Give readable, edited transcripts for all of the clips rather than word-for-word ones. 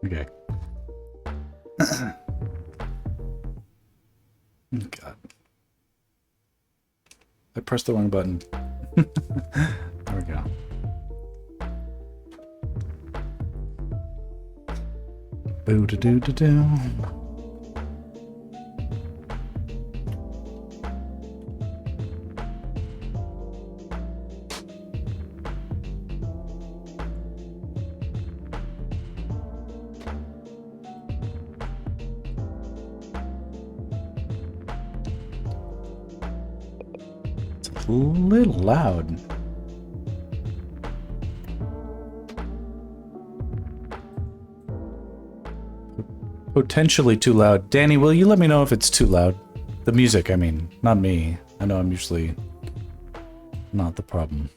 Okay. God. I pressed the wrong button. There we go. Boo-da-doo-da-doo. It's a little loud. Potentially too loud. Danny, will you let me know if it's too loud? The music, I mean, not me. I know I'm usually not the problem.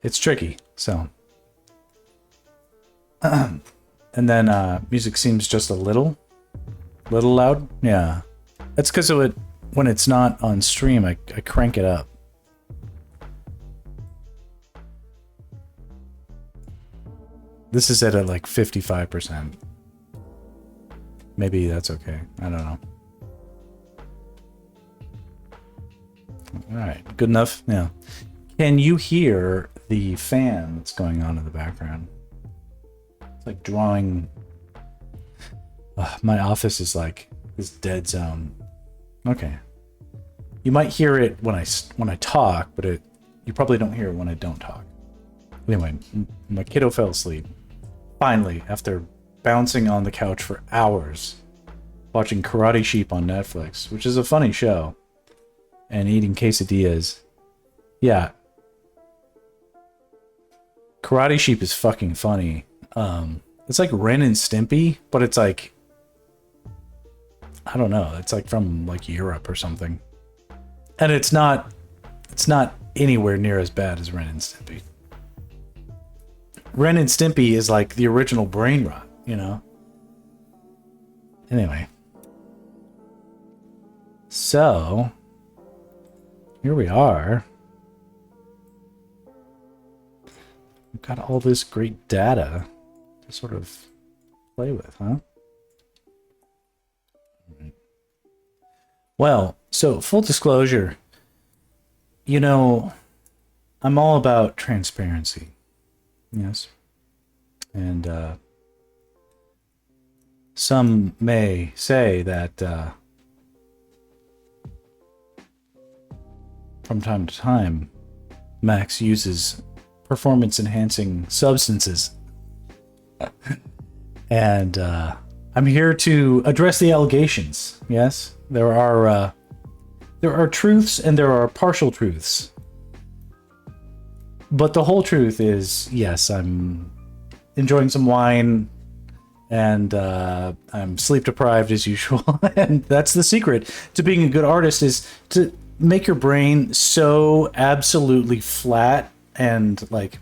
It's tricky, so. And then music seems just a little loud. Yeah. That's because of it. When it's not on stream, I crank it up. This is at like 55%. Maybe that's okay. I don't know. All right, good enough. Yeah. Can you hear the fan that's going on in the background? It's like drawing. My office is like this dead zone. Okay. You might hear it when I talk, but you probably don't hear it when I don't talk. Anyway, my kiddo fell asleep. Finally, after bouncing on the couch for hours, watching Karate Sheep on Netflix, which is a funny show, and eating quesadillas. Yeah. Karate Sheep is fucking funny. It's like Ren and Stimpy, but it's like, I don't know, it's like from like Europe or something. And it's not anywhere near as bad as Ren and Stimpy. Ren and Stimpy is like the original brain rot, you know? Anyway. So, here we are. We've got all this great data to sort of play with, huh? Well, so full disclosure, you know, I'm all about transparency. Yes. And some may say that from time to time, Max uses performance-enhancing substances. And I'm here to address the allegations. Yes, there are truths and there are partial truths. But the whole truth is, yes, I'm enjoying some wine and I'm sleep deprived as usual. And that's the secret to being a good artist, is to make your brain so absolutely flat and like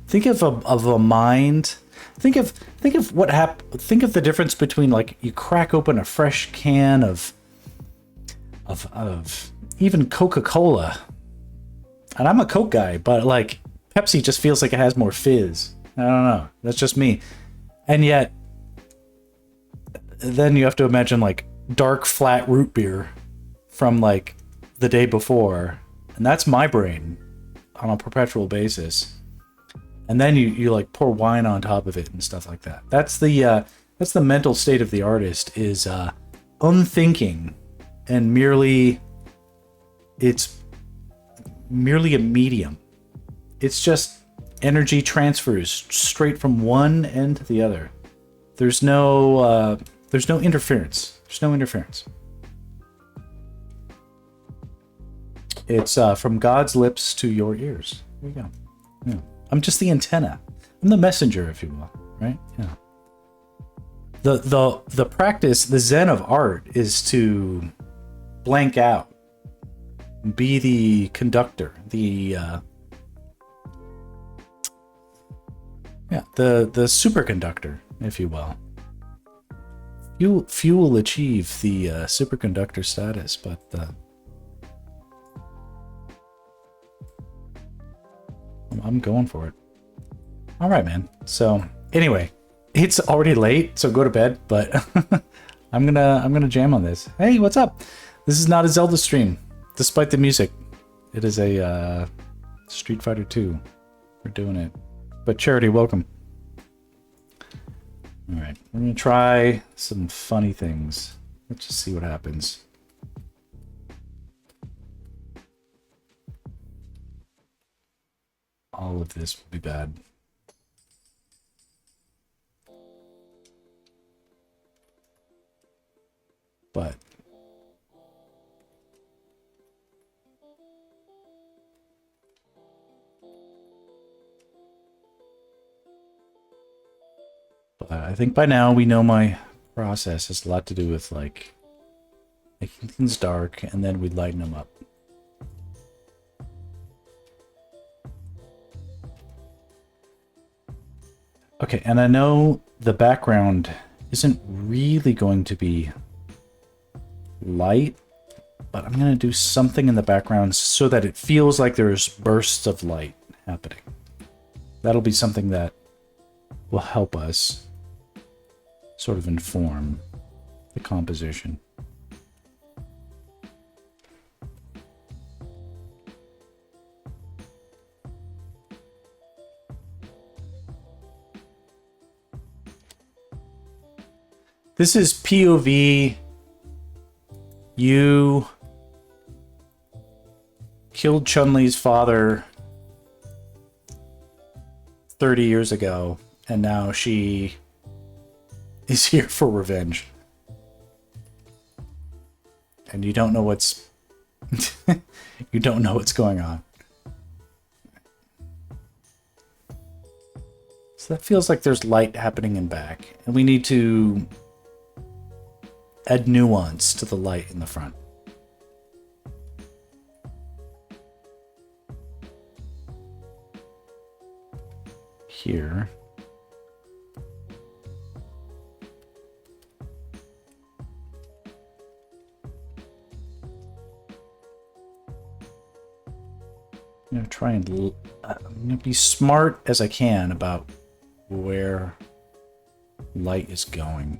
think of a mind. Think of the difference between like you crack open a fresh can of even Coca-Cola. And I'm a Coke guy, but like Pepsi just feels like it has more fizz. I don't know. That's just me. And yet, then you have to imagine like dark, flat root beer from like the day before. And that's my brain on a perpetual basis. And then you like pour wine on top of it and stuff like that. That's the mental state of the artist, is unthinking and it's merely a medium. It's just energy transfers straight from one end to the other. There's no interference. There's no interference. It's from God's lips to your ears. There you go. Yeah. I'm just the antenna. I'm the messenger, if you will. Right? Yeah. The practice, the zen of art, is to blank out, be the conductor, the superconductor, if you will. Few will achieve the superconductor status, but I'm going for it. All right, man. So anyway, it's already late, so go to bed. But I'm gonna jam on this. Hey, what's up? This is not a Zelda stream, despite the music. It is a Street Fighter 2. We're doing it. But Charity, welcome. All right, we're gonna try some funny things. Let's just see what happens. All of this will be bad. But I think by now we know my process has a lot to do with like making things dark and then we lighten them up. Okay, and I know the background isn't really going to be light, but I'm going to do something in the background so that it feels like there's bursts of light happening. That'll be something that will help us sort of inform the composition. This is POV. You killed Chun Li's father 30 years ago, and now she is here for revenge. And you don't know what's you don't know what's going on. So that feels like there's light happening in back, and we need to add nuance to the light in the front. Here. I'm going to try and I'm going to be smart as I can about where light is going.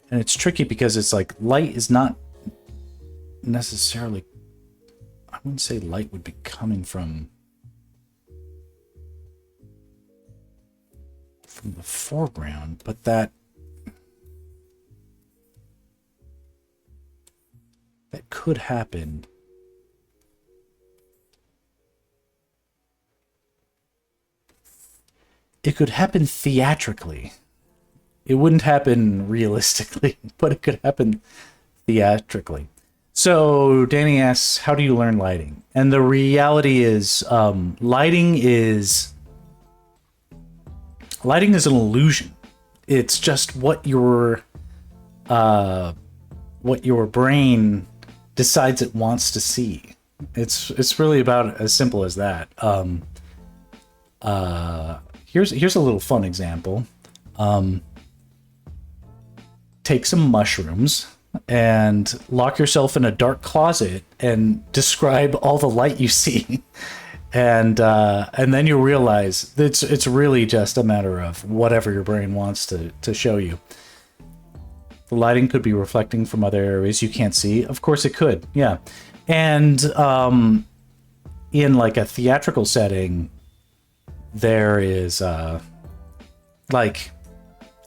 And it's tricky because it's like light is not necessarily, I wouldn't say light would be coming from the foreground, but that could happen. It could happen theatrically. It wouldn't happen realistically, but it could happen theatrically. So Danny asks, how do you learn lighting? And the reality is, lighting is an illusion. It's just what your brain decides it wants to see. It's really about as simple as that. Here's a little fun example. Take some mushrooms and lock yourself in a dark closet and describe all the light you see. And then you realize that it's really just a matter of whatever your brain wants to show you. The lighting could be reflecting from other areas you can't see. Of course it could, yeah. And in like a theatrical setting, there is like,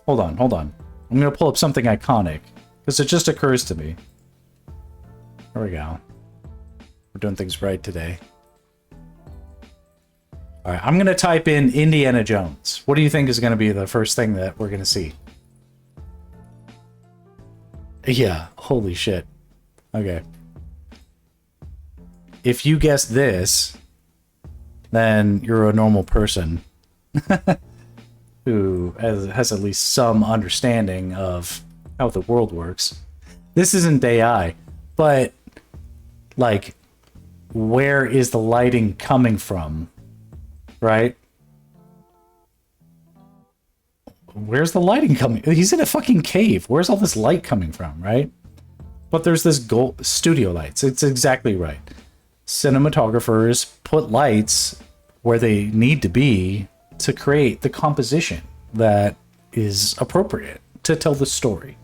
hold on. I'm going to pull up something iconic because it just occurs to me. There we go. We're doing things right today. All right, I'm going to type in Indiana Jones. What do you think is going to be the first thing that we're going to see? Yeah, holy shit. Okay. If you guess this, then you're a normal person who has at least some understanding of how the world works. This isn't AI, but like, where is the lighting coming from? Right? Where's the lighting coming? He's in a fucking cave. Where's all this light coming from, right? But there's this gold studio lights. It's exactly right. Cinematographers put lights where they need to be to create the composition that is appropriate to tell the story.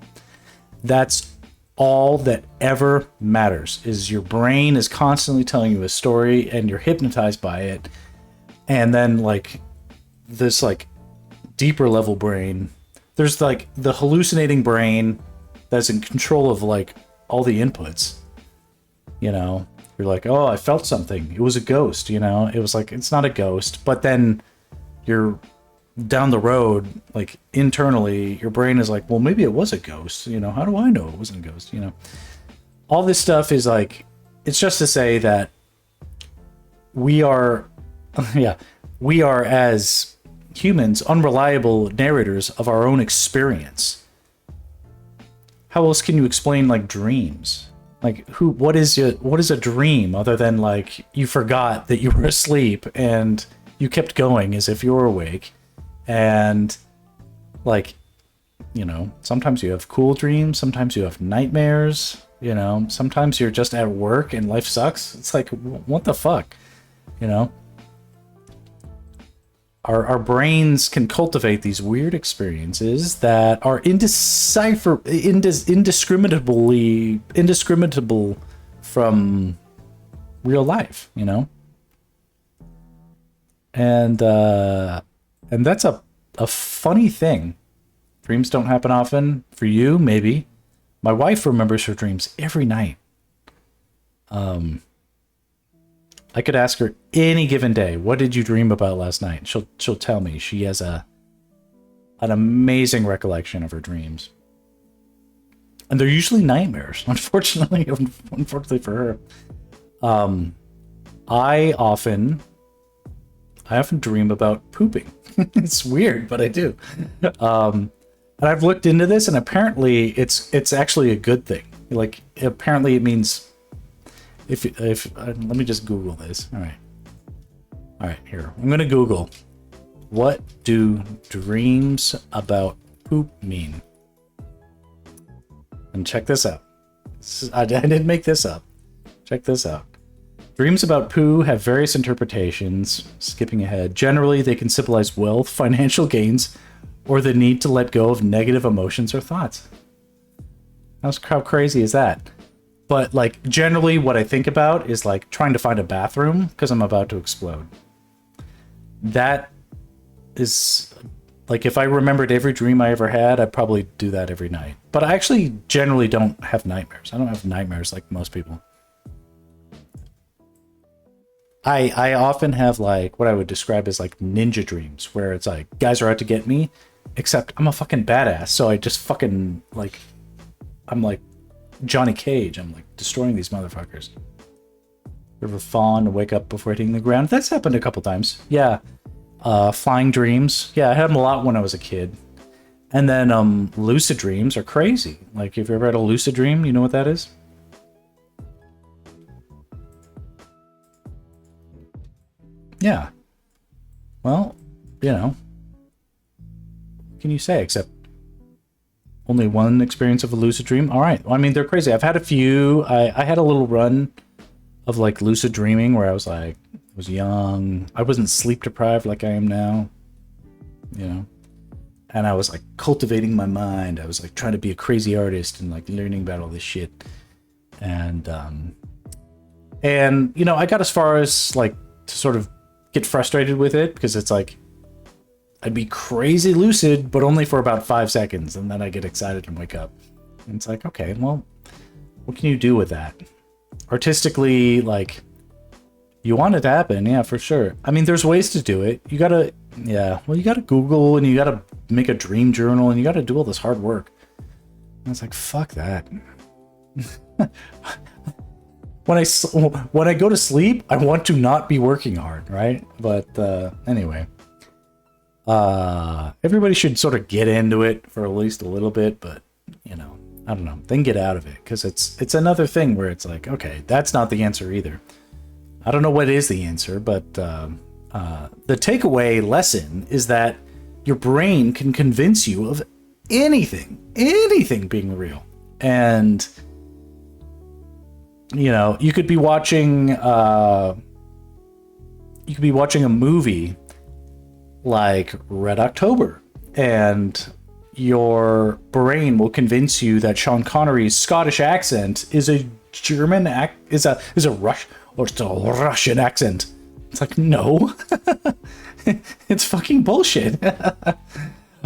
That's all that ever matters, is your brain is constantly telling you a story and you're hypnotized by it. And then like this like deeper level brain, there's like the hallucinating brain that's in control of like all the inputs. You know, you're like, oh, I felt something. It was a ghost, you know? It was like, it's not a ghost. But then you're down the road, like internally, your brain is like, well, maybe it was a ghost. You know, how do I know it wasn't a ghost? You know, all this stuff is like, it's just to say that we are, yeah, we are as humans unreliable narrators of our own experience. How else can you explain like dreams? Like what is a dream other than like you forgot that you were asleep and you kept going as if you were awake? And like, you know, sometimes you have cool dreams, sometimes you have nightmares, you know, sometimes you're just at work and life sucks. It's like, what the fuck, you know? Our brains can cultivate these weird experiences that are indiscriminable from real life, you know? And that's a funny thing. Dreams don't happen often. For you, maybe. My wife remembers her dreams every night. I could ask her any given day, what did you dream about last night? She'll tell me. She has an amazing recollection of her dreams. And they're usually nightmares, unfortunately for her. I often dream about pooping. It's weird, but I do. And I've looked into this, and apparently it's actually a good thing. Like, apparently it means if let me just Google this. All right, here. I'm going to Google, what do dreams about poop mean? And check this out. I didn't make this up. Check this out. Dreams about poo have various interpretations. Skipping ahead. Generally, they can symbolize wealth, financial gains, or the need to let go of negative emotions or thoughts. How crazy is that? But like, generally what I think about is like trying to find a bathroom because I'm about to explode. That is like, if I remembered every dream I ever had, I'd probably do that every night. But I actually generally don't have nightmares. I don't have nightmares like most people. I often have like what I would describe as like ninja dreams, where it's like guys are out to get me, except I'm a fucking badass. So I just fucking like, I'm like Johnny Cage. I'm like destroying these motherfuckers. Ever fallen and wake up before hitting the ground? That's happened a couple times. Yeah. Flying dreams. Yeah, I had them a lot when I was a kid. And then lucid dreams are crazy. Like, if you ever had a lucid dream, you know what that is? Yeah. Well, you know, what can you say except only one experience of a lucid dream? All right. Well, I mean, they're crazy. I've had a few. I had a little run of like lucid dreaming where I was like, I was young. I wasn't sleep deprived like I am now, you know, and I was like cultivating my mind. I was like trying to be a crazy artist and like learning about all this shit. And you know, I got as far as like to sort of get frustrated with it because it's like, I'd be crazy lucid, but only for about 5 seconds. And then I get excited and wake up. And it's like, okay, well, what can you do with that? Artistically, like, you want it to happen. Yeah, for sure. I mean, there's ways to do it. You gotta, yeah, well, you gotta Google and you gotta make a dream journal and you gotta do all this hard work. And it's like, fuck that. When I go to sleep, I want to not be working hard, right? But anyway. Everybody should sort of get into it for at least a little bit, but you know, I don't know, then get out of it, because it's another thing where it's like, okay, that's not the answer either. I don't know what is the answer, but the takeaway lesson is that your brain can convince you of anything being real. And You know, you could be watching a movie like Red October, and your brain will convince you that Sean Connery's Scottish accent is a is a Russian accent. It's like, no. It's fucking bullshit.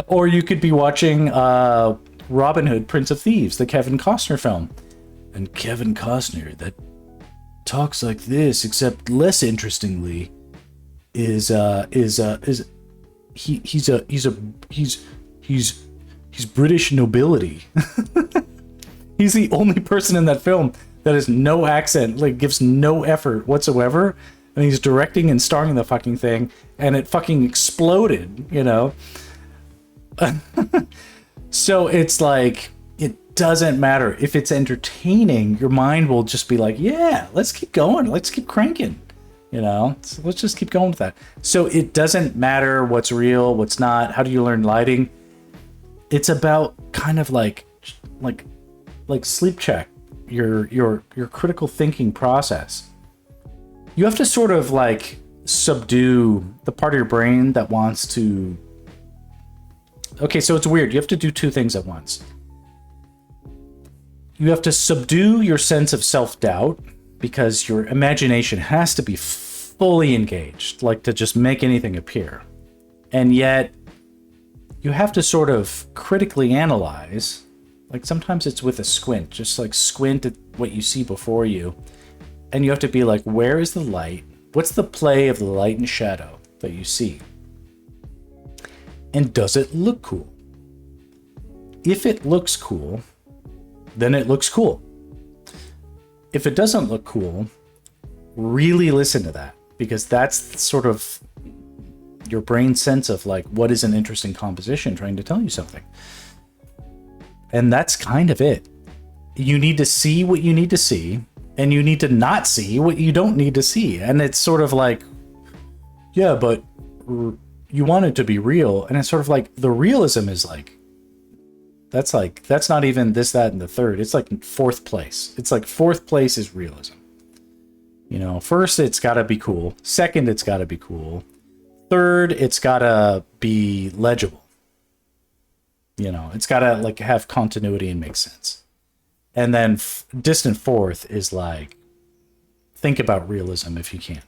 Or you could be watching Robin Hood, Prince of Thieves, the Kevin Costner film. And Kevin Costner, that talks like this, except less interestingly, he's British nobility. He's the only person in that film that has no accent, like gives no effort whatsoever, and he's directing and starring the fucking thing, and it fucking exploded, you know. So it's like, it doesn't matter if it's entertaining. Your mind will just be like, yeah, let's keep going, let's keep cranking, you know. So let's just keep going with that. So it doesn't matter what's real, what's not. How do you learn lighting? It's about kind of like sleep check your critical thinking process. You have to sort of like subdue the part of your brain that wants to. Okay, so it's weird. You have to do two things at once. You have to subdue your sense of self-doubt, because your imagination has to be fully engaged, like to just make anything appear. And yet you have to sort of critically analyze. Like sometimes it's with a squint, just like squint at what you see before you. And you have to be like, where is the light? What's the play of the light and shadow that you see? And does it look cool? If it looks cool, then it looks cool. If it doesn't look cool, really listen to that, because that's sort of your brain's sense of like, what is an interesting composition trying to tell you something. And that's kind of it. You need to see what you need to see, and you need to not see what you don't need to see. And it's sort of like, yeah, but you want it to be real. And it's sort of like, the realism is like, that's not even this, that, and the third. It's like fourth place. It's like fourth place is realism. You know, first, it's got to be cool. Second, it's got to be cool. Third, it's got to be legible. You know, it's got to like have continuity and make sense. And then distant fourth is like, think about realism if you can.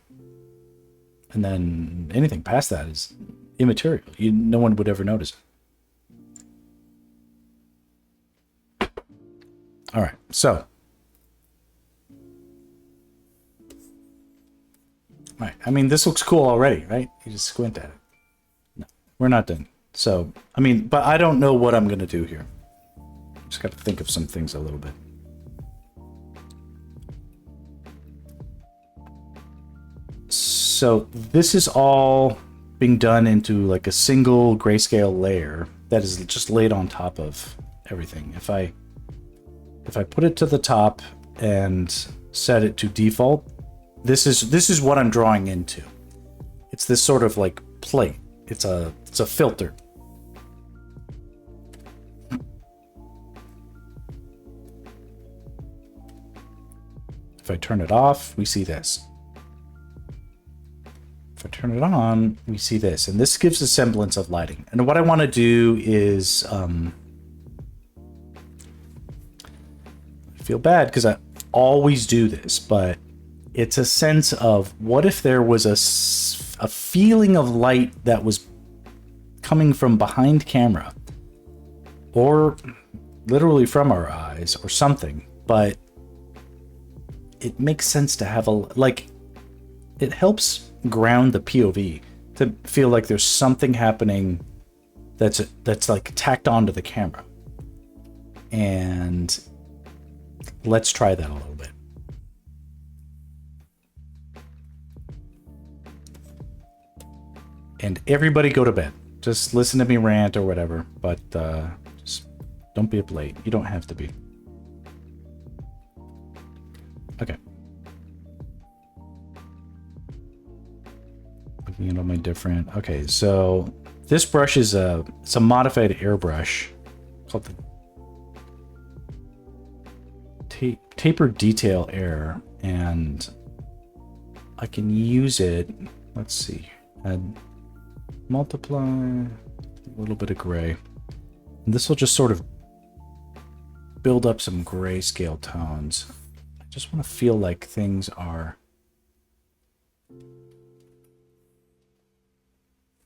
And then anything past that is immaterial. No one would ever notice it. All right, so. All right, I mean, this looks cool already, right? You just squint at it. No, we're not done. So, I mean, but I don't know what I'm going to do here. Just got to think of some things a little bit. So this is all being done into like a single grayscale layer that is just laid on top of everything. If I put it to the top and set it to default, this is what I'm drawing into. It's this sort of like plate. It's a filter. If I turn it off, we see this. If I turn it on, we see this. And this gives a semblance of lighting. And what I want to do is... I feel bad because I always do this, but it's a sense of, what if there was a feeling of light that was coming from behind camera, or literally from our eyes or something, but it makes sense to have it helps ground the POV to feel like there's something happening that's like tacked onto the camera. And let's try that a little bit. And everybody go to bed. Just listen to me rant or whatever, but just don't be up late. You don't have to be. Okay. Looking at all my different... Okay, so this brush is it's a modified airbrush called the taper detail error, and I can use it. Let's see. Add multiply, a little bit of gray. And this will just sort of build up some grayscale tones. I just want to feel like things are...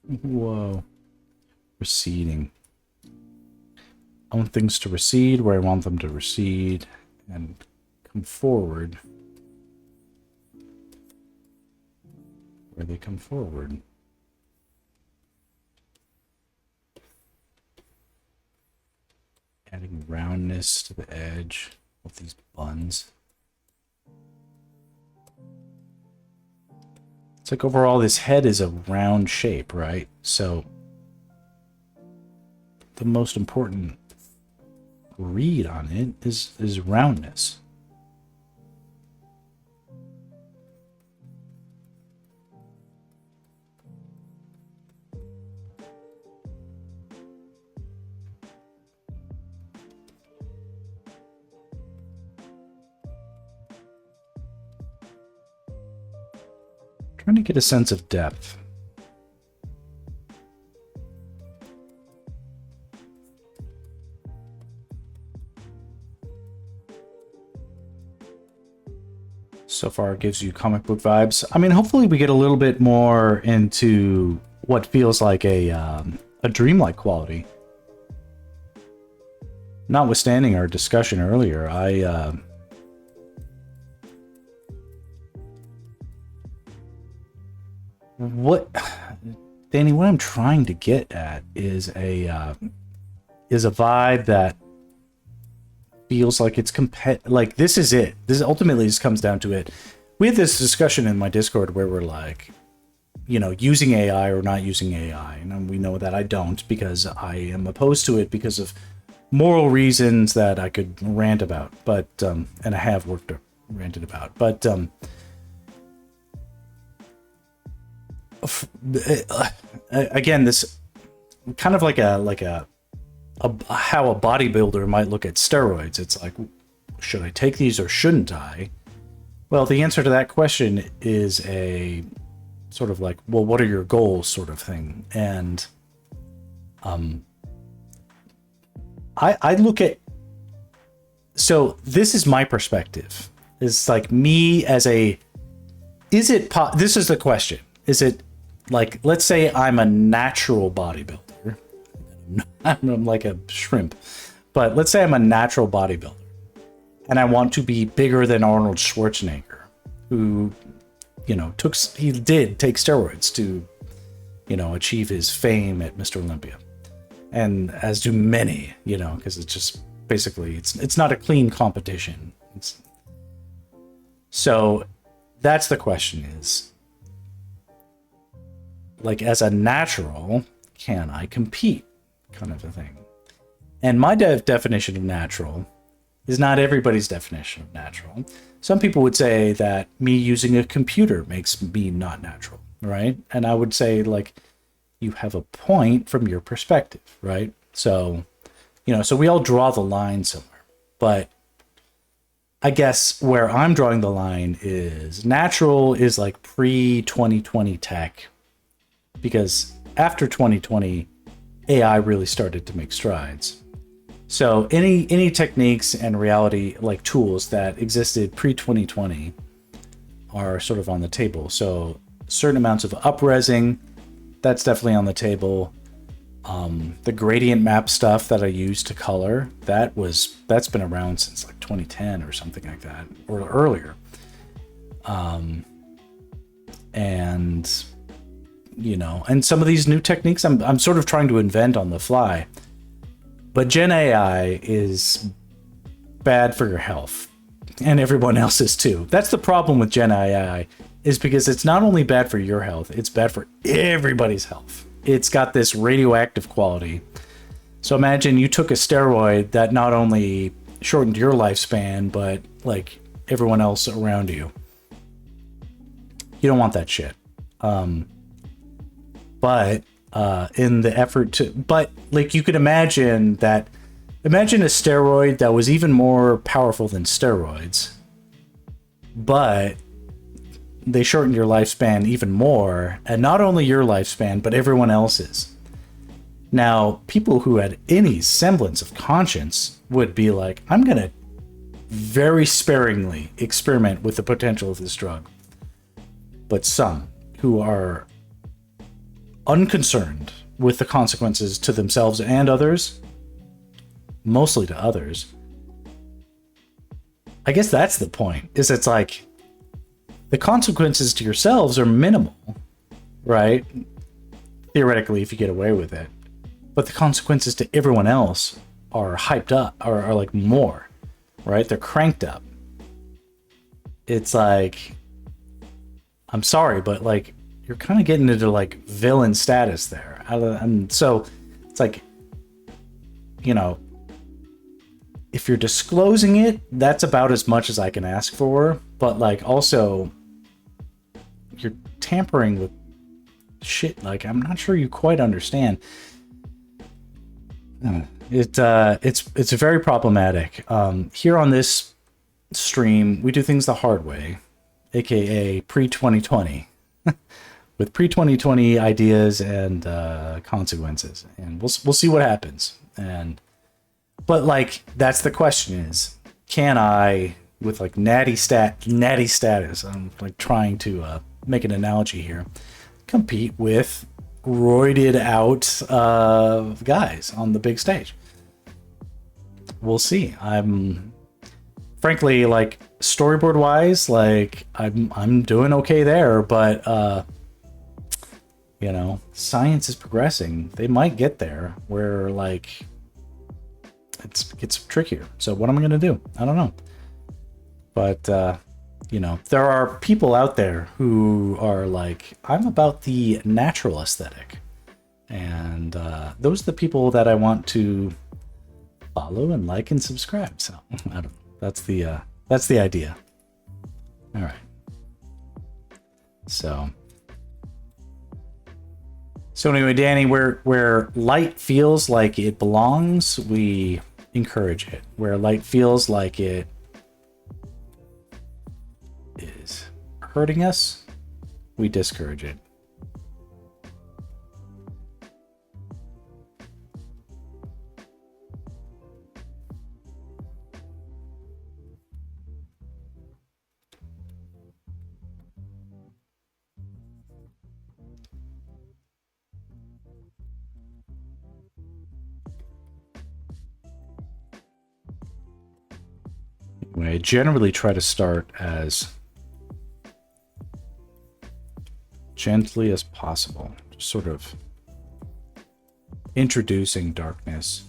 Whoa. Receding. I want things to recede where I want them to recede and come forward where they come forward. Adding roundness to the edge of these buns. It's like overall this head is a round shape, right? So the most important read on it is roundness. Trying to get a sense of depth. So far it gives you comic book vibes. I mean, hopefully we get a little bit more into what feels like a dreamlike quality. Notwithstanding our discussion earlier, Danny, what I'm trying to get at is a vibe that feels like it's like this is it. This ultimately just comes down to it. We had this discussion in my Discord where we're like, you know, using AI or not using AI, and we know that I don't because I am opposed to it because of moral reasons that I could rant about, but and I have ranted about, but again, this kind of like how a bodybuilder might look at steroids. It's like, should I take these or shouldn't I? Well, the answer to that question is a sort of like, well, what are your goals sort of thing. And I look at, so this is my perspective. It's like me as a, this is the question. Is it like, let's say I'm a natural bodybuilder. I'm like a shrimp, but let's say I'm a natural bodybuilder and I want to be bigger than Arnold Schwarzenegger, who, you know, he did take steroids to, you know, achieve his fame at Mr. Olympia. And as do many, you know, because it's just basically, it's not a clean competition. So that's the question is, like, as a natural, can I compete? Kind of a thing. And my definition of natural is not everybody's definition of natural. Some people would say that me using a computer makes me not natural, right? And I would say, like, you have a point from your perspective, right? So, you know, so we all draw the line somewhere. But I guess where I'm drawing the line is natural is like pre-2020 tech, because after 2020, AI really started to make strides. So any techniques and reality like tools that existed pre-2020 are sort of on the table. So certain amounts of up-resing, that's definitely on the table. The gradient map stuff that I use to color, that's been around since like 2010 or something like that, or earlier. And you know, and some of these new techniques I'm sort of trying to invent on the fly. But Gen AI is bad for your health, and everyone else's too. That's the problem with Gen AI, is because it's not only bad for your health, it's bad for everybody's health. It's got this radioactive quality. So imagine you took a steroid that not only shortened your lifespan, but like everyone else around you. You don't want that shit. But in the effort to, but like you could imagine that Imagine a steroid that was even more powerful than steroids, but they shortened your lifespan even more, and not only your lifespan, but everyone else's. Now, people who had any semblance of conscience would be like, I'm going to very sparingly experiment with the potential of this drug. But some who are unconcerned with the consequences to themselves and others, mostly to others, I guess that's the point, is it's like the consequences to yourselves are minimal, right? Theoretically, if you get away with it. But the consequences to everyone else are hyped up, are like more, right? They're cranked up. It's like, I'm sorry, but like, you're kind of getting into like villain status there. And so it's like, you know, if you're disclosing it, that's about as much as I can ask for. But like, also, you're tampering with shit. Like, I'm not sure you quite understand. It's very problematic. Here on this stream, we do things the hard way, aka pre-2020, with pre-2020 ideas and consequences, and we'll see what happens. But like, that's the question: is can I, with like natty status? I'm like trying to make an analogy here, compete with roided out guys on the big stage. We'll see. I'm frankly, like, storyboard wise, like I'm doing okay there, but you know, science is progressing. They might get there where like it gets trickier. So what am I gonna do? I don't know. But you know, there are people out there who are like, I'm about the natural aesthetic. And those are the people that I want to follow and like and subscribe. So I don't know. That's the idea. All right. So anyway, Danny, where light feels like it belongs, we encourage it. Where light feels like it is hurting us, we discourage it. I generally try to start as gently as possible, just sort of introducing darkness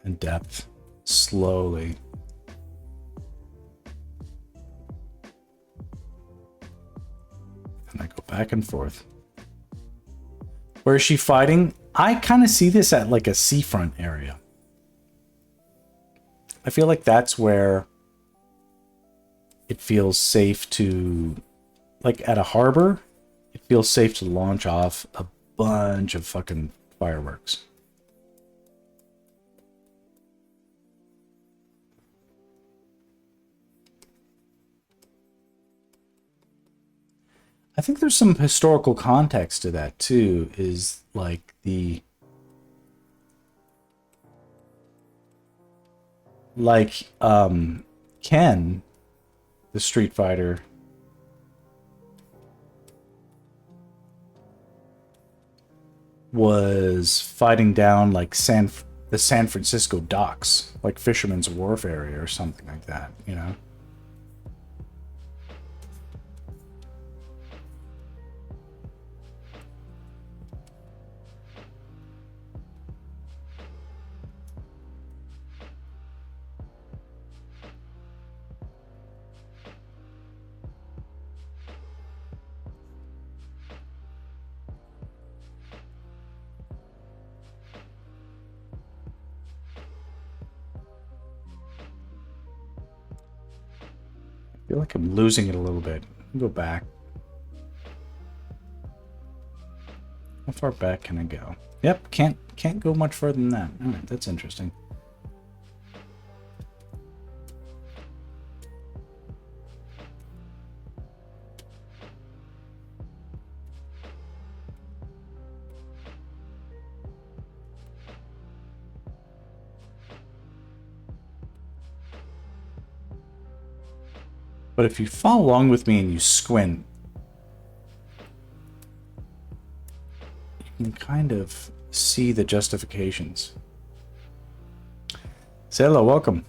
and depth slowly. And I go back and forth. Where is she fighting? I kind of see this at like a seafront area. I feel like that's where it feels safe to, like at a harbor, it feels safe to launch off a bunch of fucking fireworks. I think there's some historical context to that too, is like Ken, the Street Fighter, was fighting down like the San Francisco docks, like Fisherman's Wharf area or something like that, you know? I feel like I'm losing it a little bit. Go back. I have far back can I go? Yep, can't go much further than that. All right, that's interesting. But if you follow along with me and you squint, you can kind of see the justifications. Say hello, welcome.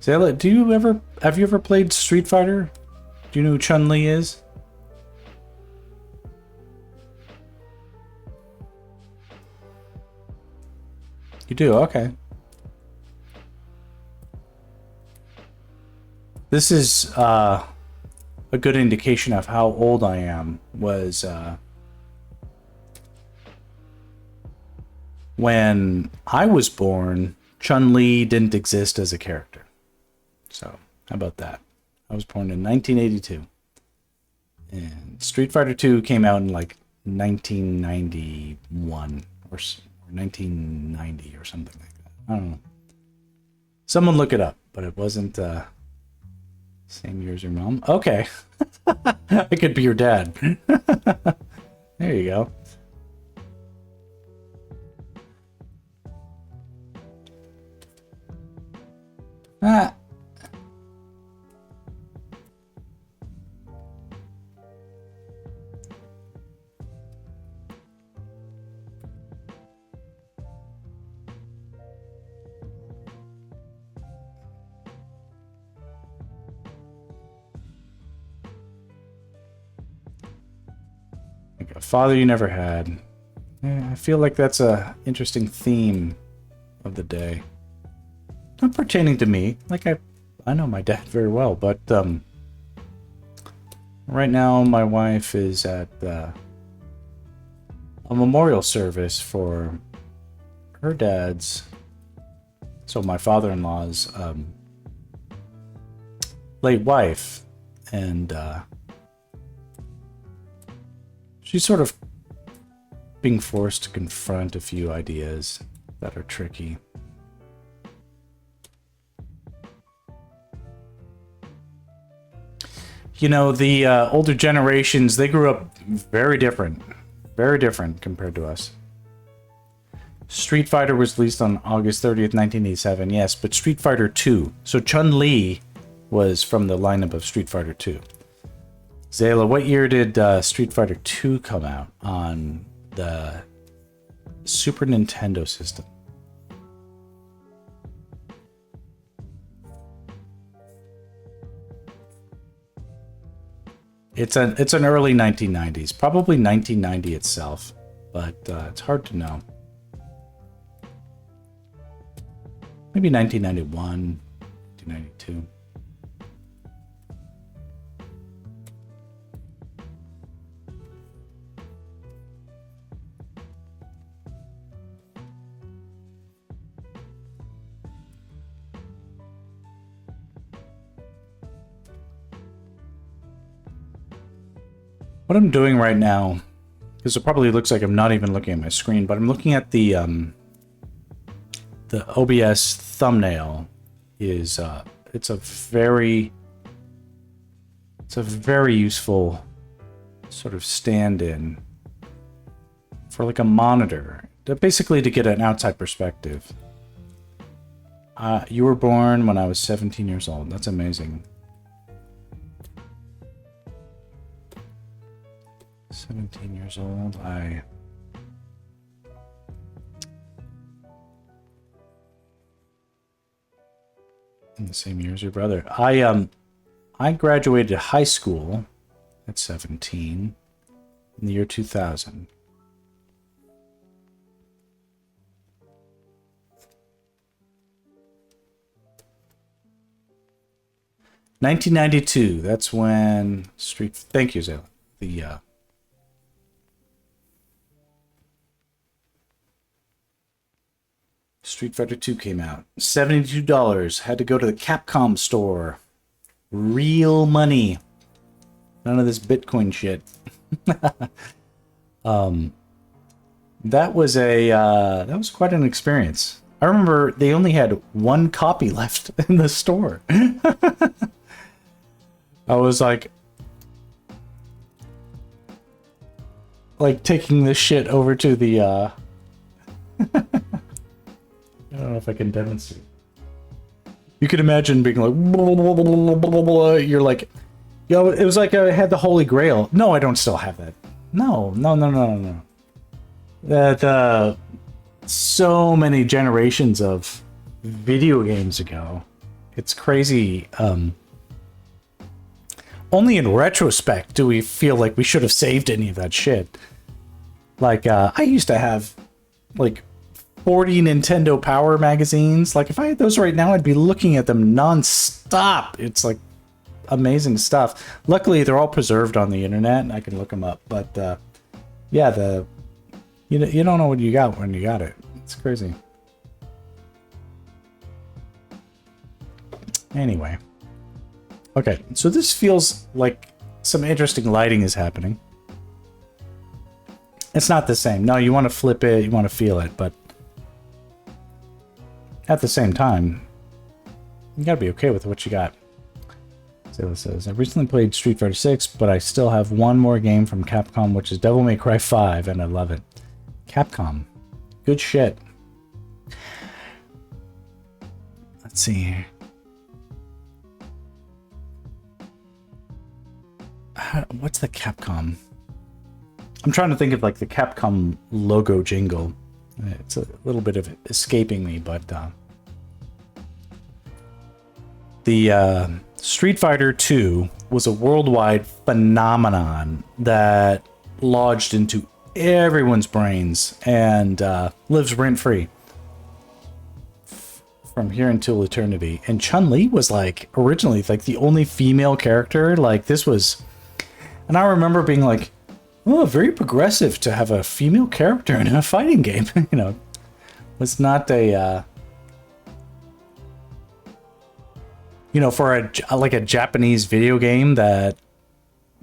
Zayla, have you ever played Street Fighter? Do you know who Chun Li is? You do, okay. This is a good indication of how old I am. Was when I was born, Chun Li didn't exist as a character. So, how about that? I was born in 1982. And Street Fighter 2 came out in like 1991 or 1990 or something like that. I don't know. Someone look it up, but it wasn't same year as your mom. Okay. I could be your dad. There you go. Ah. Like a father you never had. Yeah, I feel like that's a interesting theme of the day. Not pertaining to me. Like I know my dad very well, but right now my wife is at a memorial service for her dad's, so my father-in-law's late wife, and she's sort of being forced to confront a few ideas that are tricky. You know, the older generations, they grew up very different compared to us. Street Fighter was released on August 30th, 1987, yes, but Street Fighter 2. So Chun Li was from the lineup of Street Fighter 2. Zayla, what year did Street Fighter 2 come out on the Super Nintendo system? It's an early 1990s, probably 1990 itself, but it's hard to know. Maybe 1991, 1992. What I'm doing right now, because it probably looks like I'm not even looking at my screen, but I'm looking at the OBS thumbnail. Is it's a very useful sort of stand-in for like a monitor, basically to get an outside perspective. You were born when I was 17 years old. That's amazing. 17 years old. In the same year as your brother. I graduated high school at 17 in the year 2000. $1992. That's when Street. Thank you, Zayla. The Street Fighter 2 came out. $72. Had to go to the Capcom store. Real money. None of this Bitcoin shit. That was quite an experience. I remember they only had one copy left in the store. I was like taking this shit over to the I don't know if I can demonstrate. You could imagine being like you're like, yo, it was like I had the Holy Grail. No, I don't still have that. No. That so many generations of video games ago. It's crazy. Only in retrospect do we feel like we should have saved any of that shit. Like, I used to have, like, 40 Nintendo Power magazines. Like, if I had those right now, I'd be looking at them non-stop. It's, like, amazing stuff. Luckily, they're all preserved on the internet, and I can look them up. But, yeah, you don't know what you got when you got it. It's crazy. Anyway. Okay, so this feels like some interesting lighting is happening. It's not the same. No, you want to flip it, you want to feel it, but at the same time, you gotta be okay with what you got. So it says, I've recently played Street Fighter 6, but I still have one more game from Capcom, which is Devil May Cry 5, and I love it. Capcom. Good shit. Let's see here. What's the Capcom? I'm trying to think of like the Capcom logo jingle. It's a little bit of escaping me, but the Street Fighter 2 was a worldwide phenomenon that lodged into everyone's brains and lives rent-free from here until eternity. And Chun Li was like originally like the only female character. Like this was, and I remember being like, oh, very progressive to have a female character in a fighting game. You know, it's not a you know, for a Japanese video game that,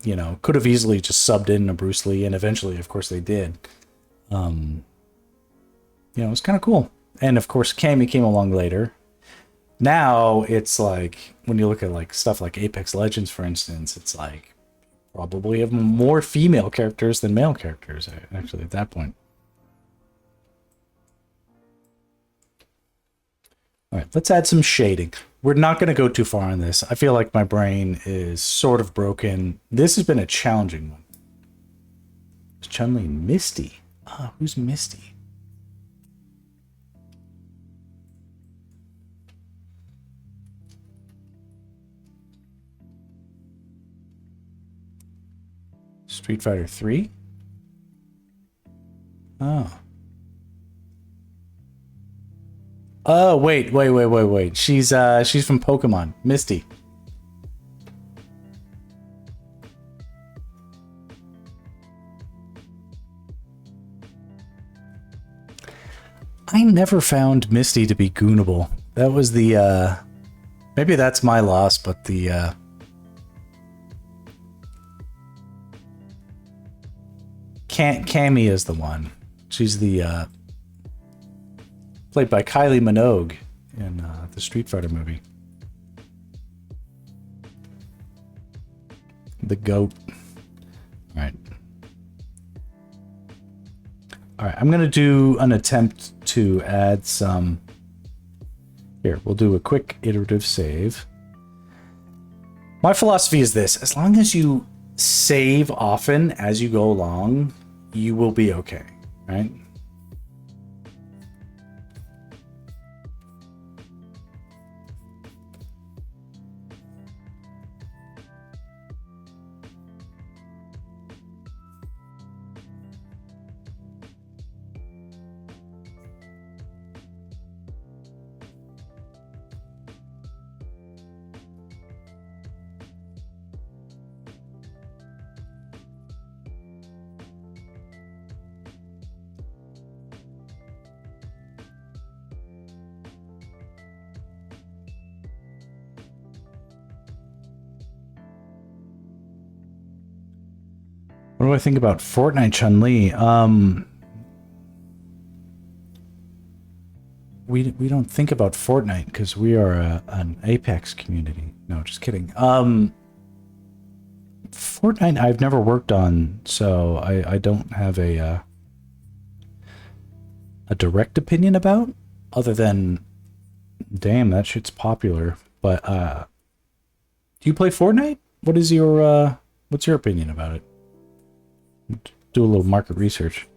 you know, could have easily just subbed in a Bruce Lee, and eventually, of course, they did. You know, it was kind of cool. And of course, Cammy came along later. Now it's like when you look at like stuff like Apex Legends, for instance, it's like probably have more female characters than male characters, actually, at that point. All right, let's add some shading. We're not going to go too far on this. I feel like my brain is sort of broken. This has been a challenging one. It's Chun Li Misty. Ah, who's Misty? Street Fighter 3? Oh. Oh, wait. She's from Pokemon. Misty. I never found Misty to be goonable. That was the, maybe that's my loss, but the, Cammy is the one. She's the, played by Kylie Minogue in the Street Fighter movie. The GOAT. All right, I'm going to do an attempt to add some... Here, we'll do a quick iterative save. My philosophy is this. As long as you save often as you go along, you will be okay, right? What do I think about Fortnite Chun Li? We don't think about Fortnite because we are an Apex community. No, just kidding. Fortnite I've never worked on, so I don't have a direct opinion about, other than, damn, that shit's popular. But do you play Fortnite? What is your what's your opinion about it? Do a little market research.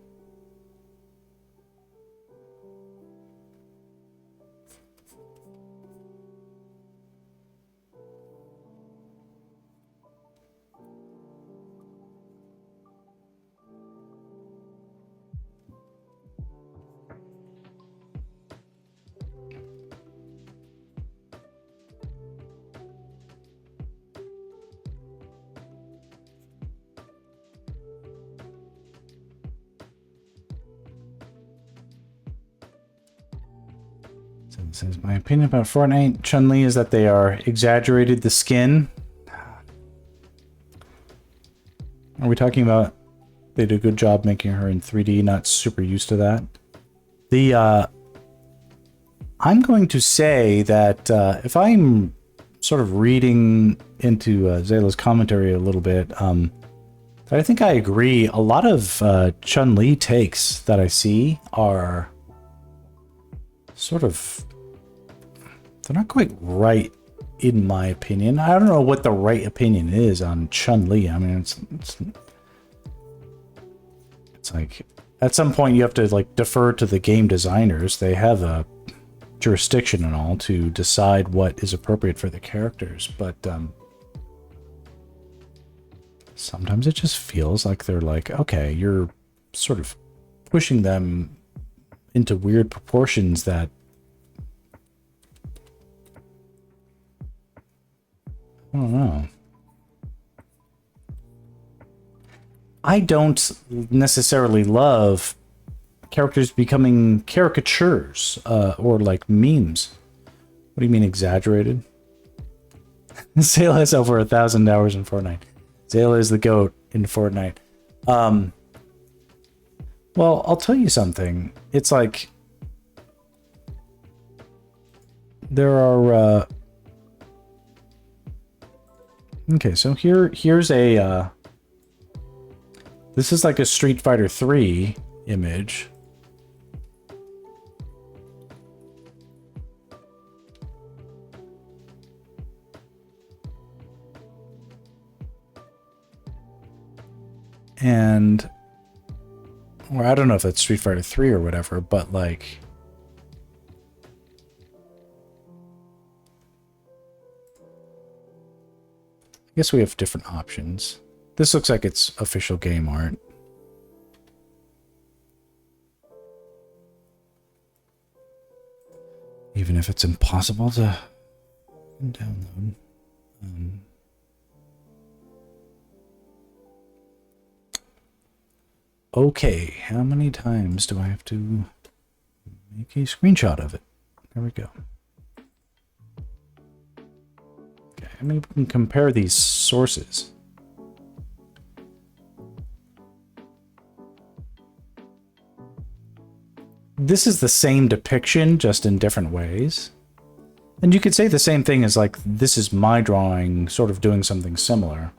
Says my opinion about Fortnite Chun Li is that they are exaggerated the skin. Are we talking about they did a good job making her in 3D? Not super used to that. The I'm going to say that if I'm sort of reading into Zayla's commentary a little bit, I think I agree. A lot of Chun Li takes that I see are sort of, they're not quite right, in my opinion. I don't know what the right opinion is on Chun Li. I mean, it's like, at some point you have to like defer to the game designers. They have a jurisdiction and all to decide what is appropriate for the characters, but sometimes it just feels like they're like, okay, you're sort of pushing them into weird proportions that I don't know. I don't necessarily love characters becoming caricatures or like memes. What do you mean exaggerated? Zayla has over 1,000 hours in Fortnite. Zayla is the GOAT in Fortnite. Well, I'll tell you something. It's like there are okay, so here's a this is like a Street Fighter 3 image. And, or I don't know if that's Street Fighter 3 or whatever, but like, I guess we have different options. This looks like it's official game art. Even if it's impossible to download. Okay, how many times do I have to make a screenshot of it? There we go. Okay, I mean, we can compare these sources. This is the same depiction, just in different ways. And you could say the same thing as like, this is my drawing, sort of doing something similar.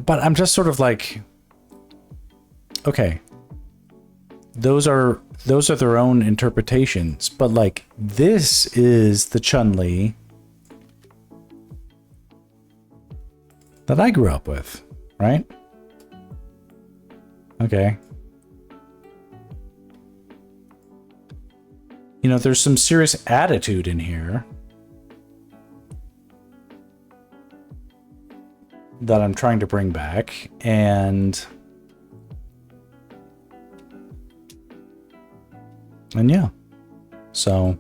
But I'm just sort of like, okay, those are their own interpretations, but like, this is the Chun Li that I grew up with, right? Okay. You know, there's some serious attitude in here that I'm trying to bring back, and yeah, so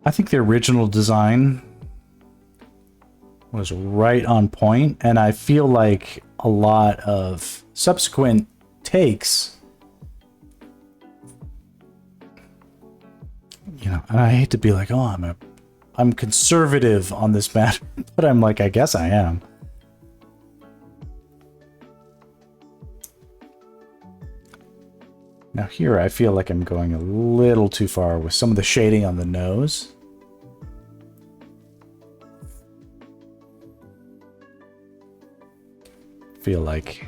I think the original design was right on point, and I feel like a lot of subsequent takes, you know, and I hate to be like, oh, I'm conservative on this matter, but I'm like, I guess I am. Now here, I feel like I'm going a little too far with some of the shading on the nose. Feel like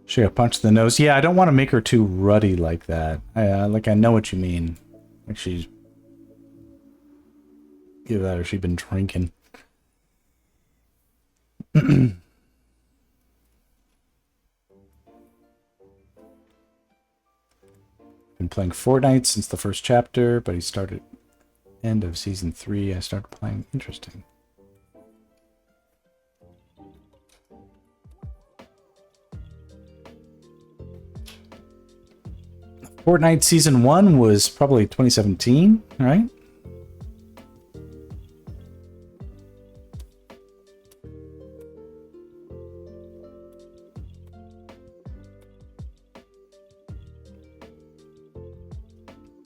she got punched in the nose. Yeah, I don't want to make her too ruddy like that. I know what you mean. Like she's either that or she's been drinking. Been playing Fortnite since the first chapter, but he started end of season 3. I started playing. Interesting. Fortnite season 1 was probably 2017, right?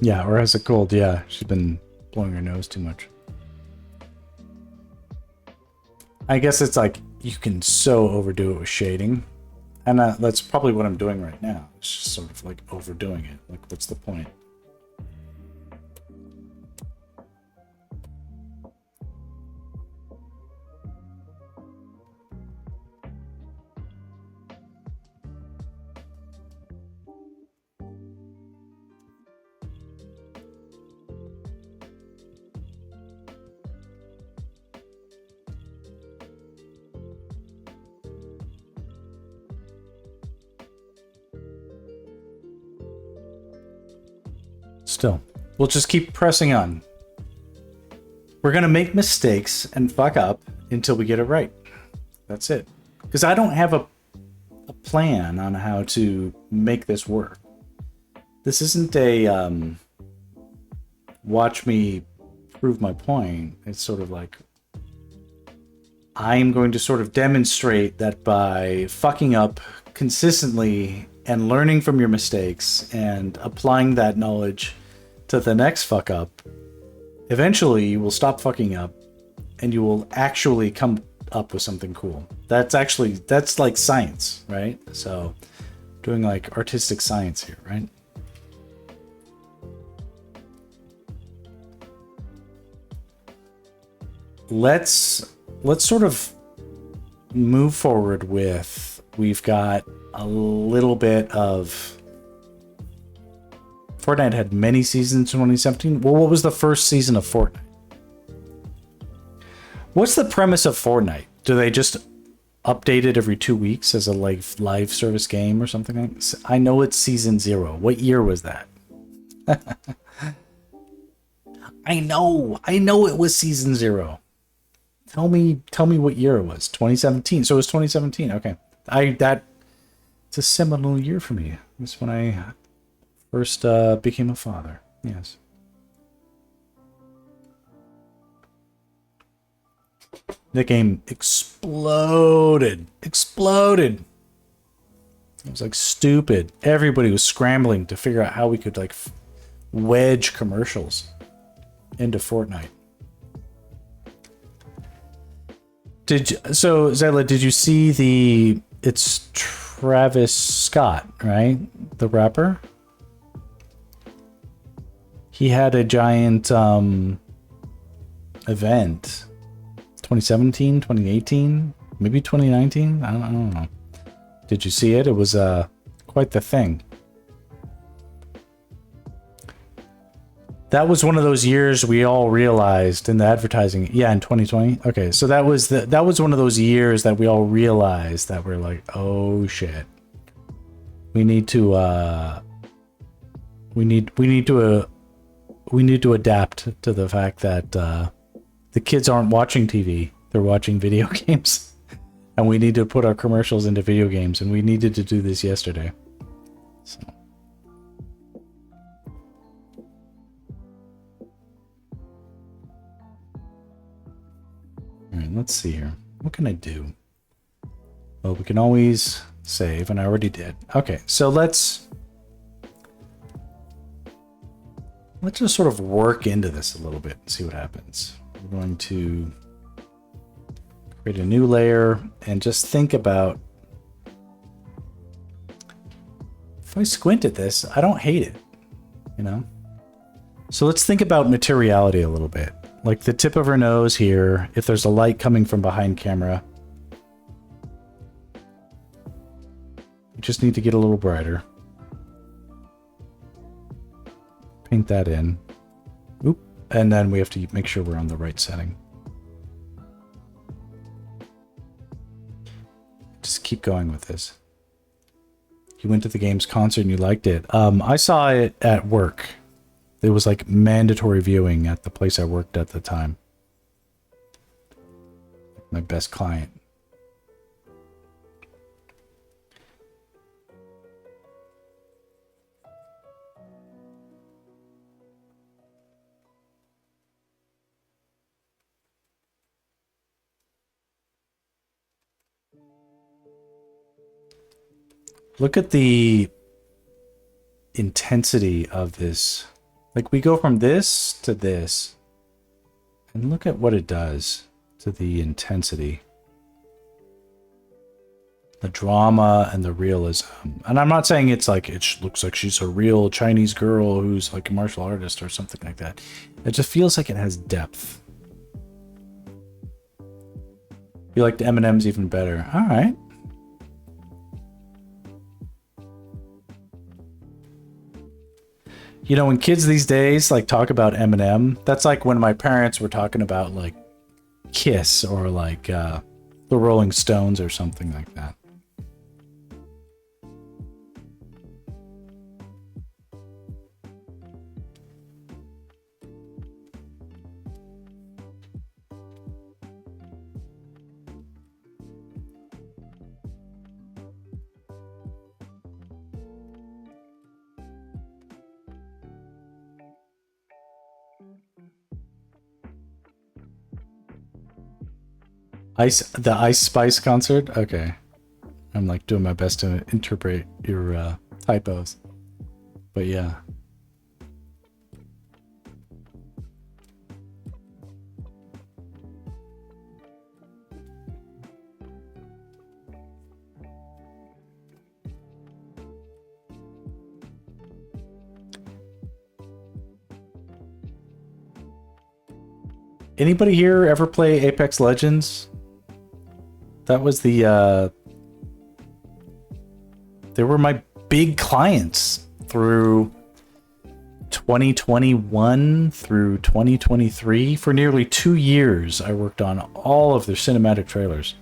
Yeah, or has a cold. Yeah, she's been blowing her nose too much. I guess it's like you can so overdo it with shading. And that's probably what I'm doing right now. It's just sort of like overdoing it. Like, what's the point? Still, we'll just keep pressing on. We're gonna make mistakes and fuck up until we get it right. That's it. Because I don't have a plan on how to make this work. This isn't a watch me prove my point. It's sort of like I'm going to sort of demonstrate that by fucking up consistently and learning from your mistakes and applying that knowledge to the next fuck up, eventually you will stop fucking up and you will actually come up with something cool. That's like science, right? So doing like artistic science here, right? Let's sort of move forward with, we've got a little bit of Fortnite had many seasons in 2017. Well, what was the first season of Fortnite? What's the premise of Fortnite? Do they just update it every 2 weeks as a live service game or something like this? I know it's season 0. What year was that? I know it was season 0. Tell me what year it was. 2017. So it was 2017. Okay. It's a seminal year for me. It's when I first became a father. Yes. The game exploded. It was like stupid. Everybody was scrambling to figure out how we could like wedge commercials into Fortnite. So Zayla, did you see it's Travis Scott, right? The rapper? He had a giant event. 2017, 2018, maybe 2019. I don't know. Did you see it? It was quite the thing. That was one of those years we all realized in the advertising. Yeah, in 2020. Okay, so that was one of those years that we all realized that we're like, oh shit, we need to we need to adapt to the fact that the kids aren't watching TV. They're watching video games. And we need to put our commercials into video games, and we needed to do this yesterday. So. All right, let's see here. What can I do? Well, we can always save, and I already did. Okay, so let's just sort of work into this a little bit and see what happens. We're going to create a new layer and just think about, if I squint at this, I don't hate it, you know? So let's think about materiality a little bit. Like the tip of her nose here, if there's a light coming from behind camera, we just need to get a little brighter. Paint that in. Oop. And then we have to make sure we're on the right setting. Just keep going with this. You went to the games concert and you liked it. I saw it at work. It was like mandatory viewing at the place I worked at the time. My best client. Look at the intensity of this. Like we go from this to this, and look at what it does to the intensity. The drama and the realism. And I'm not saying it's like, it looks like she's a real Chinese girl who's like a martial artist or something like that. It just feels like it has depth. You liked M&M's even better. All right. You know, when kids these days like talk about Eminem, that's like when my parents were talking about like Kiss or like the Rolling Stones or something like that. The Ice Spice concert? Okay. I'm like doing my best to interpret your typos. But yeah. Anybody here ever play Apex Legends? That was the, they were my big clients through 2021 through 2023. For nearly 2 years, I worked on all of their cinematic trailers.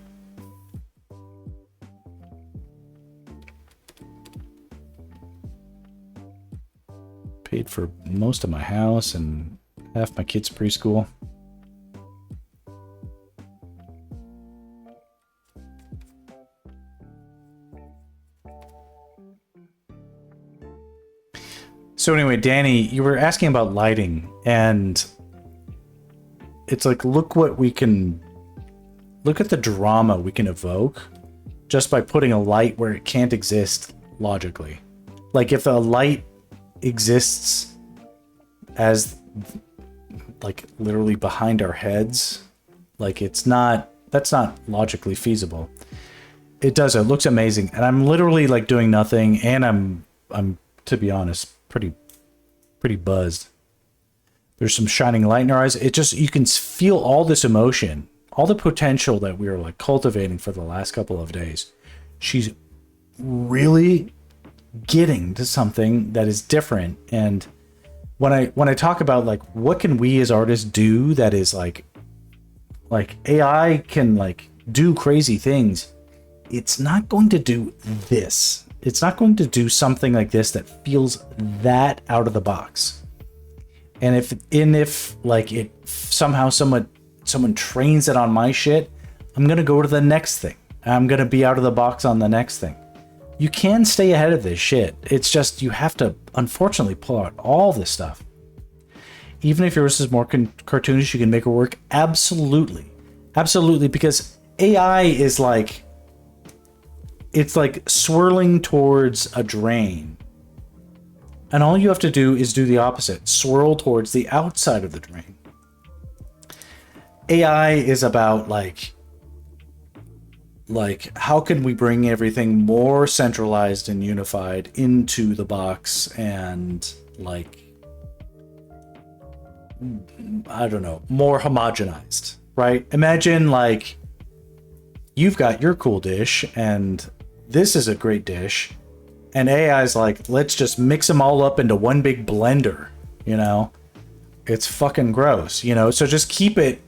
Paid for most of my house and half my kids' preschool. So anyway, Danny, you were asking about lighting, and it's like, look at the drama we can evoke just by putting a light where it can't exist logically. Like if a light exists as like literally behind our heads, like that's not logically feasible. It does, it looks amazing. And I'm literally like doing nothing, and I'm to be honest, pretty buzzed. There's some shining light in her eyes. It just, you can feel all this emotion, all the potential that we were like cultivating for the last couple of days. She's really getting to something that is different. And when I talk about like what can we as artists do that is like AI can like do crazy things, it's not going to do this. It's not going to do something like this that feels that out of the box. And if like it somehow someone trains it on my shit, I'm gonna go to the next thing. I'm gonna be out of the box on the next thing. You can stay ahead of this shit. It's just you have to unfortunately pull out all this stuff. Even if yours is more cartoonish, you can make it work. Absolutely, absolutely, because AI is like, it's like swirling towards a drain. And all you have to do is do the opposite. Swirl towards the outside of the drain. AI is about like how can we bring everything more centralized and unified into the box and like, I don't know, more homogenized, right? Imagine like you've got your cool dish and this is a great dish. And AI is like, let's just mix them all up into one big blender, you know? It's fucking gross, you know? So just keep it,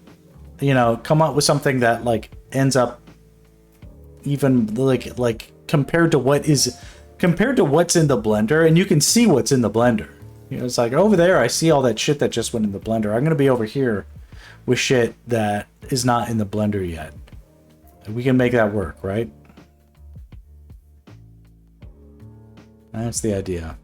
you know, come up with something that like ends up even like compared to what's in the blender, and you can see what's in the blender. You know, it's like over there, I see all that shit that just went in the blender. I'm gonna be over here with shit that is not in the blender yet. We can make that work, right? That's the idea.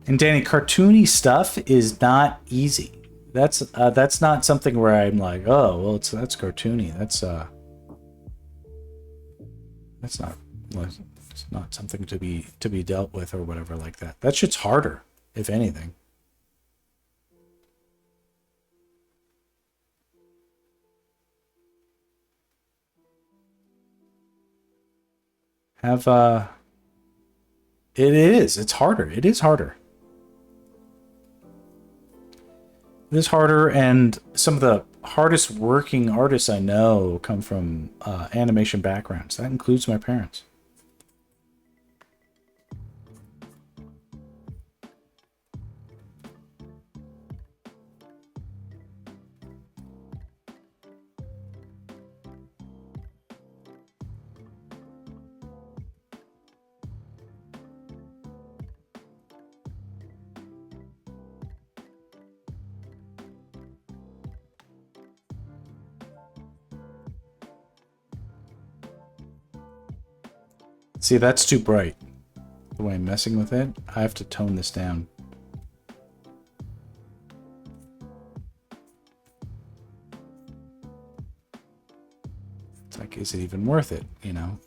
And Danny, cartoony stuff is not easy. That's not something where I'm like, oh, well, that's cartoony. That's not something to be dealt with or whatever like that. That shit's harder, if anything. Have it's harder. It is harder. It is harder, and some of the hardest working artists I know come from animation backgrounds. That includes my parents. See, that's too bright. The way I'm messing with it, I have to tone this down. It's like, is it even worth it, you know?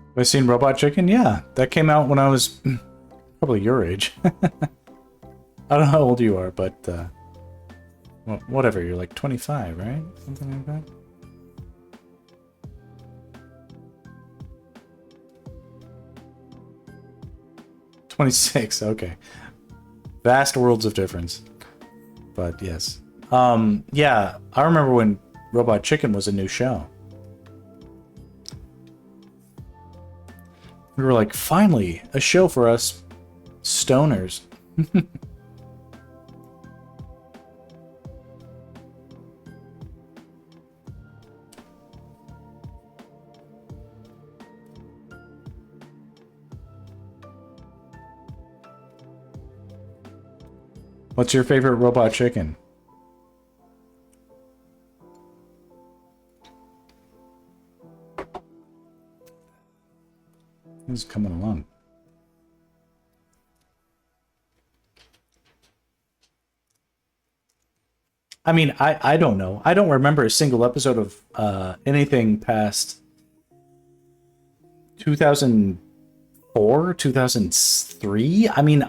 Have I seen Robot Chicken? Yeah, that came out when I was probably your age. I don't know how old you are, but well, whatever. You're like 25, right? Something like that. '26. Okay. Vast worlds of difference. But yes. Yeah, I remember when Robot Chicken was a new show. We were like, finally, a show for us stoners. What's your favorite Robot Chicken? It's coming along. I mean, I don't know. I don't remember a single episode of anything past 2004, 2003. I mean,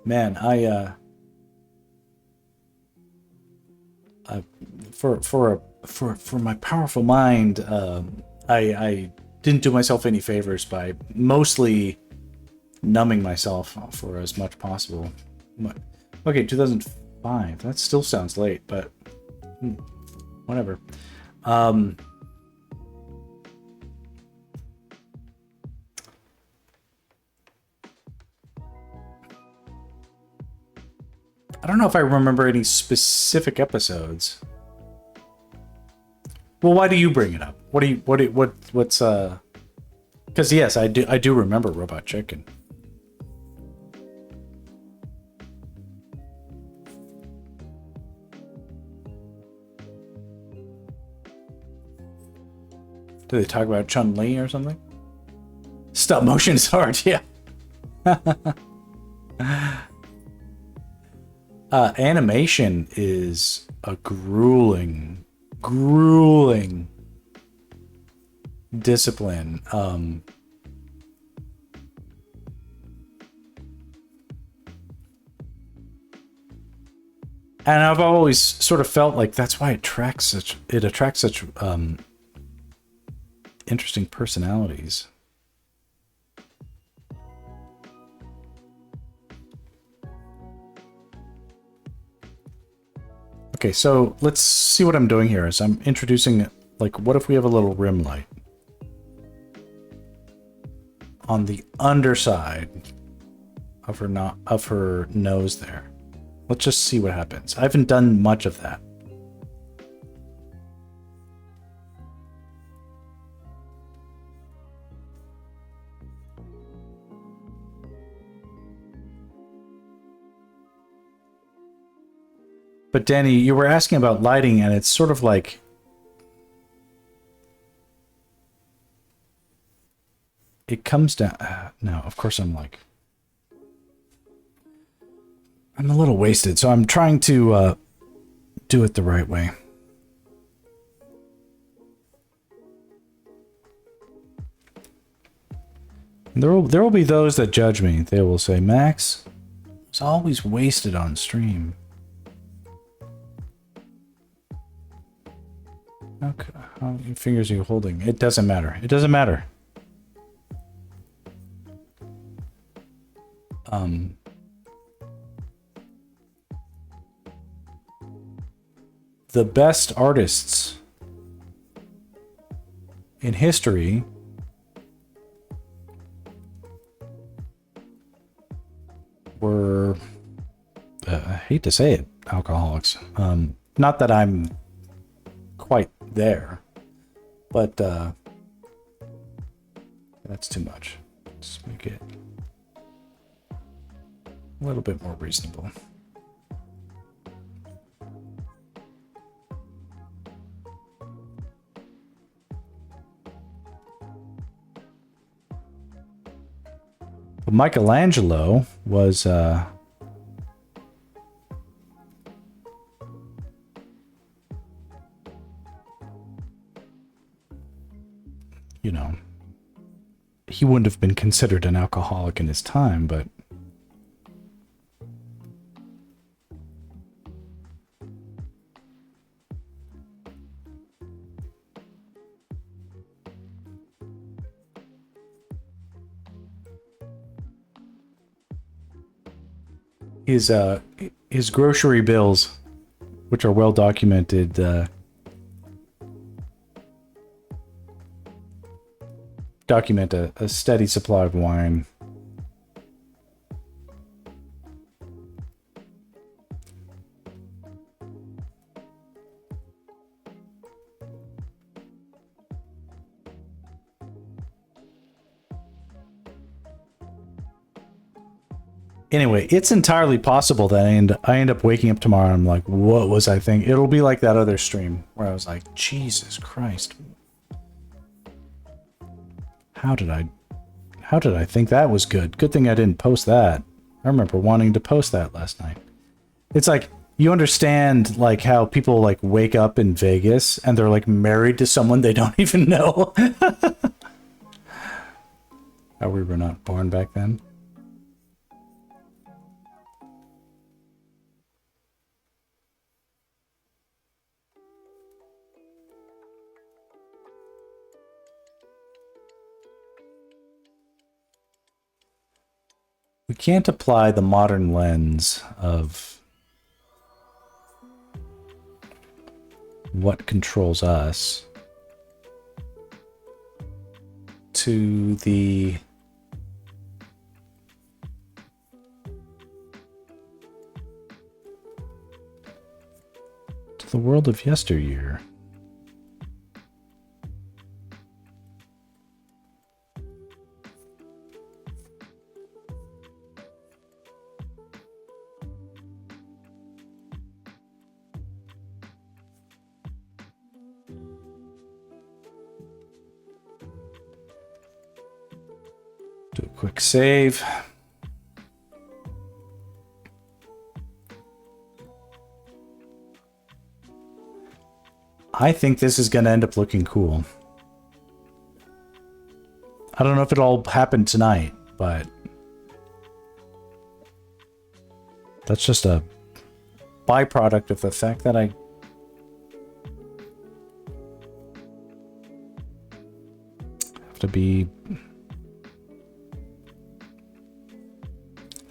man, for my powerful mind, I didn't do myself any favors by mostly numbing myself for as much possible. Okay, 2005. That still sounds late, but whatever. I don't know if I remember any specific episodes. Well, why do you bring it up? What's because yes, I do remember Robot Chicken. Do they talk about Chun Li or something? Stop motion is hard, yeah. Animation is a grueling discipline. And I've always sort of felt like that's why it attracts such interesting personalities. Okay, so let's see what I'm doing here. Is I'm introducing, like, what if we have a little rim light on the underside of her nose there. Let's just see what happens. I haven't done much of that. But Danny, you were asking about lighting, and it's sort of like it comes down. No, of course I'm a little wasted, so I'm trying to do it the right way. There will be those that judge me. They will say, Max, it's always wasted on stream. Okay, how many fingers are you holding? It doesn't matter. It doesn't matter. The best artists in history were, I hate to say it, alcoholics. Not that I'm quite there, but that's too much. Let's make it a little bit more reasonable. But Michelangelo was you know, he wouldn't have been considered an alcoholic in his time, but his grocery bills, which are well documented, document a steady supply of wine. Anyway, it's entirely possible that I end up waking up tomorrow and I'm like, what was I thinking? It'll be like that other stream where I was like, Jesus Christ. How did I think that was good? Good thing I didn't post that. I remember wanting to post that last night. It's like, you understand like how people like wake up in Vegas and they're like married to someone they don't even know. How we were not born back then. We can't apply the modern lens of what controls us to the world of yesteryear. Do a quick save. I think this is going to end up looking cool. I don't know if it'll all happen tonight, but that's just a byproduct of the fact that I have to be...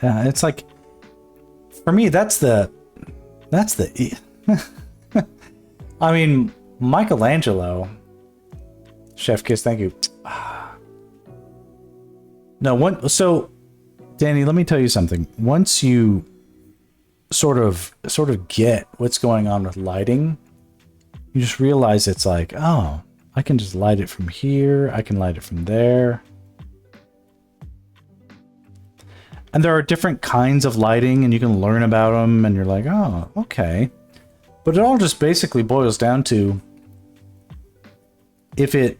Yeah, it's like, for me, that's the I mean, Michelangelo, Chef Kiss, thank you. No, so Danny, let me tell you something. Once you sort of get what's going on with lighting, you just realize it's like, oh, I can just light it from here, I can light it from there. And there are different kinds of lighting, and you can learn about them, and you're like, oh, okay. But it all just basically boils down to, if it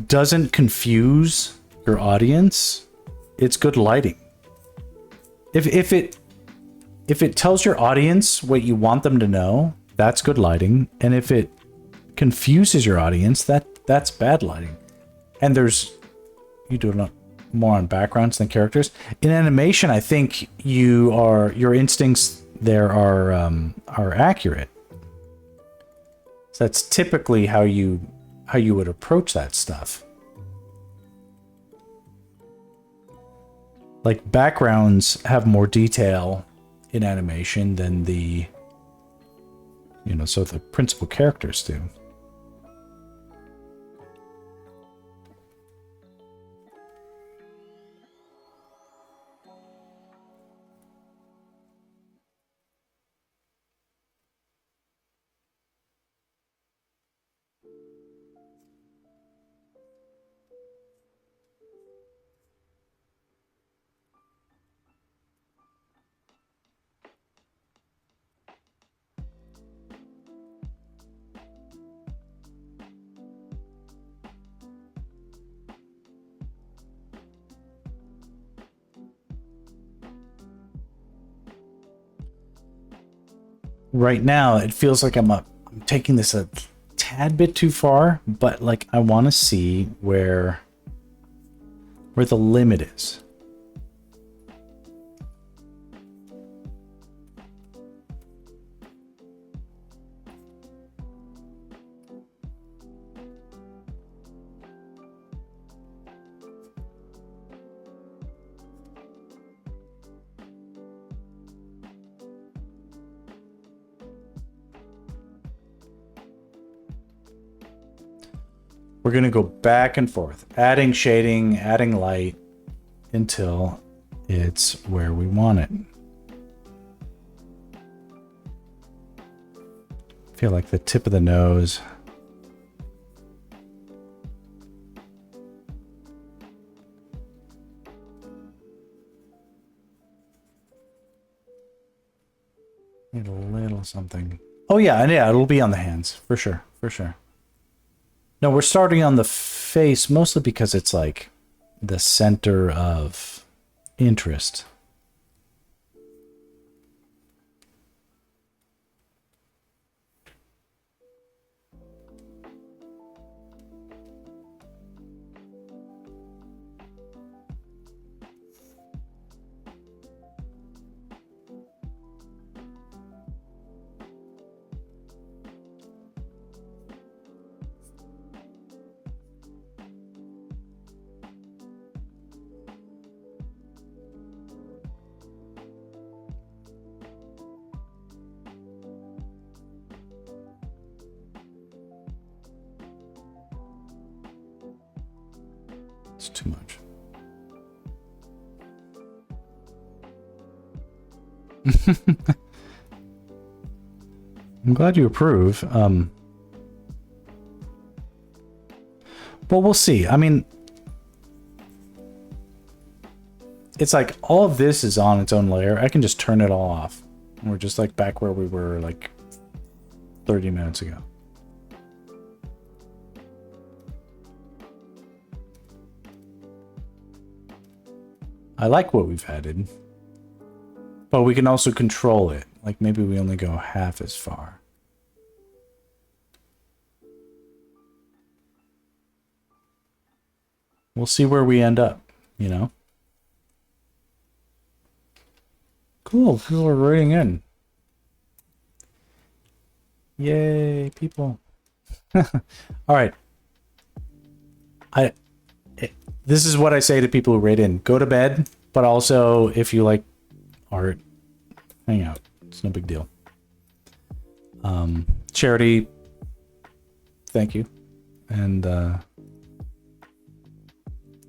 doesn't confuse your audience, it's good lighting. If it tells your audience what you want them to know, that's good lighting. And if it confuses your audience, that's bad lighting. And you do it more on backgrounds than characters. In animation, I think your instincts there are accurate. So that's typically how you would approach that stuff. Like, backgrounds have more detail in animation than so the principal characters do. Right now, it feels like I'm taking this a tad bit too far, but like I want to see where the limit is. We're going to go back and forth, adding shading, adding light, until it's where we want it. I feel like the tip of the nose. Need a little something. Oh yeah, it'll be on the hands, for sure, for sure. No, we're starting on the face mostly because it's like the center of interest. It's too much. I'm glad you approve. Well, we'll see. I mean, it's like all of this is on its own layer. I can just turn it all off. And we're just like back where we were like 30 minutes ago. I like what we've added, but we can also control it. Like maybe we only go half as far. We'll see where we end up, you know? Cool, people are writing in. Yay, people. All right. This is what I say to people who write in. Go to bed, but also if you like art, hang out. It's no big deal. Charity, thank you. And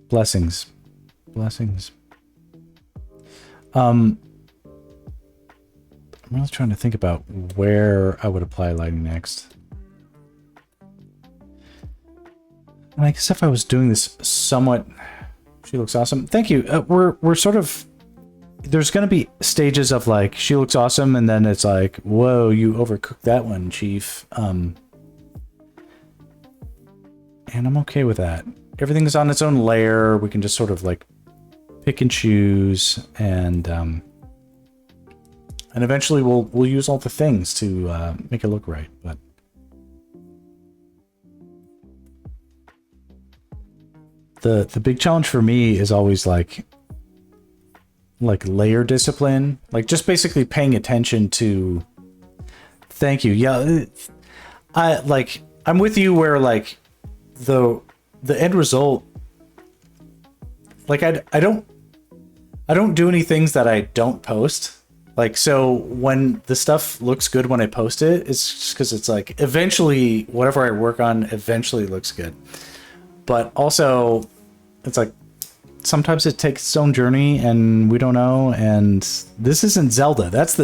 blessings. Blessings. I'm really trying to think about where I would apply lighting next. And I guess if I was doing this somewhat, she looks awesome. Thank you. We're sort of, there's going to be stages of like, she looks awesome. And then it's like, whoa, you overcooked that one, Chief. And I'm okay with that. Everything's on its own layer. We can just sort of like pick and choose, and eventually we'll use all the things to make it look right. But the big challenge for me is always like layer discipline, like just basically paying attention to. Thank you. Yeah, I'm with you where like the end result, like I don't do any things that I don't post. Like, so when the stuff looks good when I post it, it's just because it's like eventually whatever I work on eventually looks good. But also it's like sometimes it takes its own journey and we don't know. And this isn't Zelda. This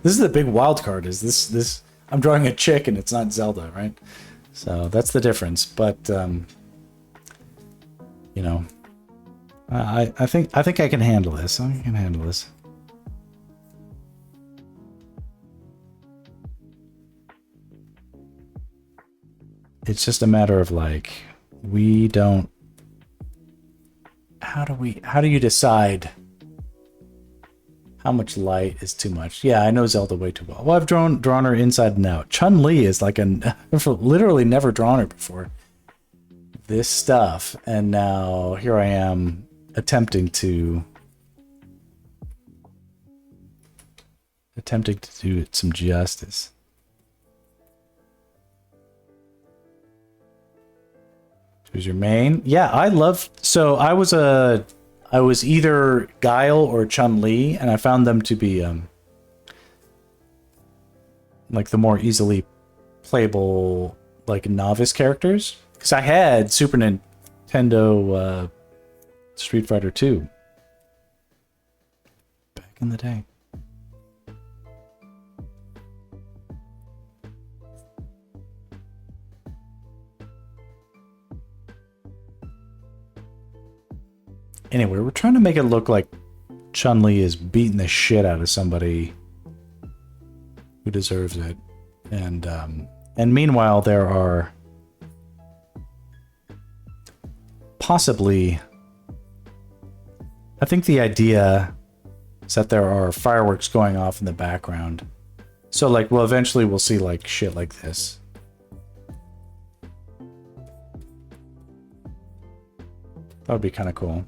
is the big wild card, is this I'm drawing a chick and it's not Zelda, right? So that's the difference. But you know, I think I can handle this. I can handle this. It's just a matter of like, we don't. How do you decide how much light is too much? Yeah, I know Zelda way too well. Well, I've drawn her inside and out. Chun Li is like I've literally never drawn her before. This stuff, and now here I am attempting to do it some justice. Who's your main? Yeah, I was either Guile or Chun Li, and I found them to be like the more easily playable like novice characters. Because I had Super Nintendo Street Fighter 2 back in the day. Anyway, we're trying to make it look like Chun Li is beating the shit out of somebody who deserves it, and meanwhile there are possibly I think the idea is that there are fireworks going off in the background. So like, well, eventually we'll see like shit like this. That would be kind of cool.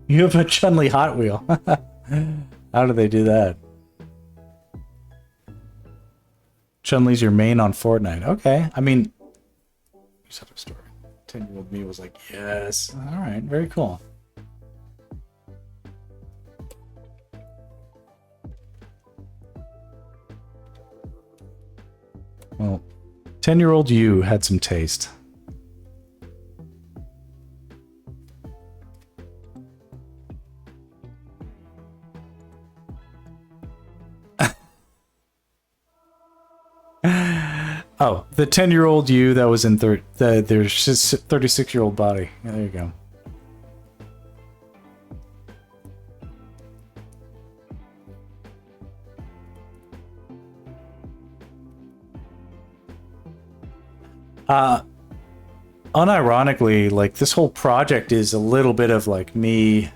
You have a Chun Li Hot Wheel. How do they do that? Chun Li's your main on Fortnite. Okay, I mean, you said a story. 10-year-old me was like, yes. All right, very cool. Well, 10-year-old you had some taste. Oh, the 10-year-old you that was in their 36-year-old body. Yeah, there you go. Unironically, like this whole project is a little bit of like me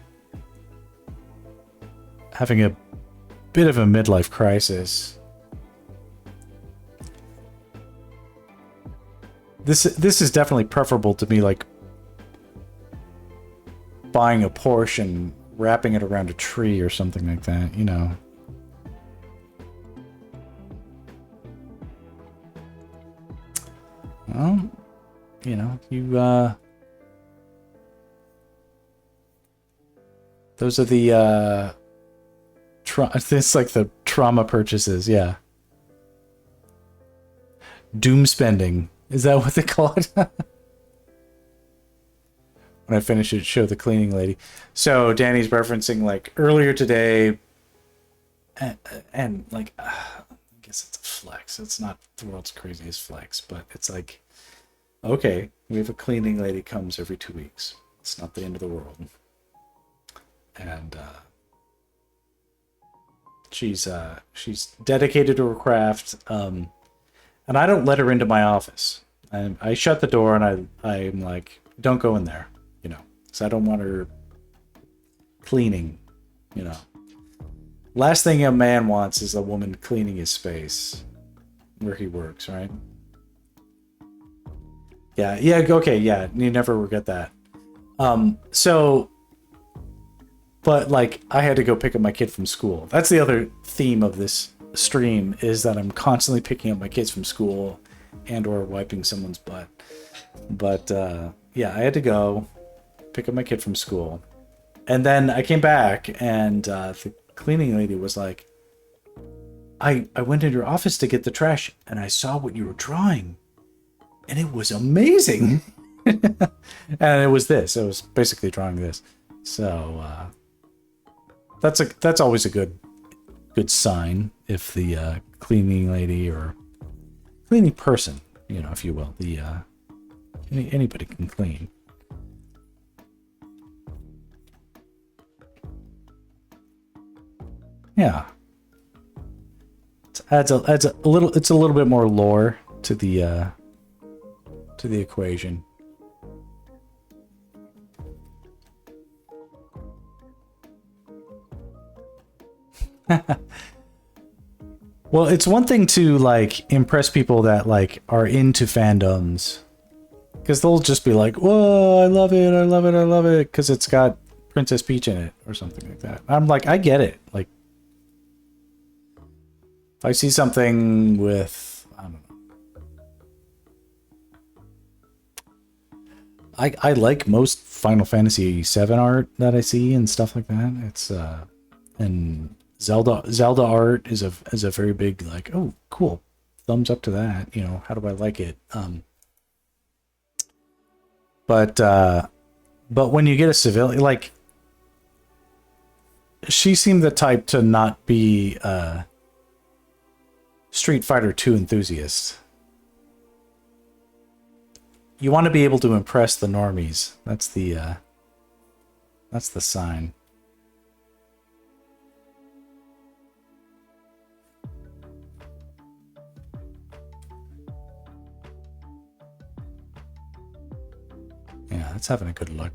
having a bit of a midlife crisis. This is definitely preferable to me like buying a Porsche and wrapping it around a tree or something like that, you know. Well, you know, those are the it's like the trauma purchases, yeah. Doom spending. Is that what they call it? When I finish it, show the cleaning lady. So Danny's referencing like earlier today, and like, I guess it's a flex. It's not the world's craziest flex, but it's like, okay, we have a cleaning lady comes every 2 weeks. It's not the end of the world. And she's dedicated to her craft. And I don't let her into my office. I shut the door and I'm like, don't go in there, you know, because I don't want her cleaning, you know. Last thing a man wants is a woman cleaning his space where he works, right? Yeah, okay, yeah, you never regret that. But like, I had to go pick up my kid from school. That's the other theme of this stream, is that I'm constantly picking up my kids from school and or wiping someone's butt. But yeah, I had to go pick up my kid from school. And then I came back and the cleaning lady was like, I went into your office to get the trash and I saw what you were drawing and it was amazing. And it was this. It was basically drawing this. So that's always a good sign if the cleaning lady or cleaning person, you know, if you will, the anybody can clean. Yeah, it adds a little. It's a little bit more lore to the equation. Well, it's one thing to like impress people that like are into fandoms, because they'll just be like, "Whoa, I love it, I love it, I love it," because it's got Princess Peach in it or something like that. I'm like, I get it. Like, if I see something with, I don't know, I like most Final Fantasy VII art that I see and stuff like that. It's and Zelda art is a very big like, oh cool, thumbs up to that, you know. How do I like it? But when you get a civilian, like, she seemed the type to not be Street Fighter 2 enthusiast. You want to be able to impress the normies. That's the sign. Yeah, that's having a good look.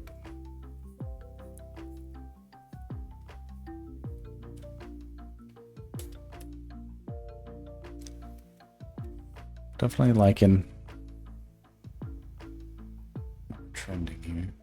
Definitely liking trending here.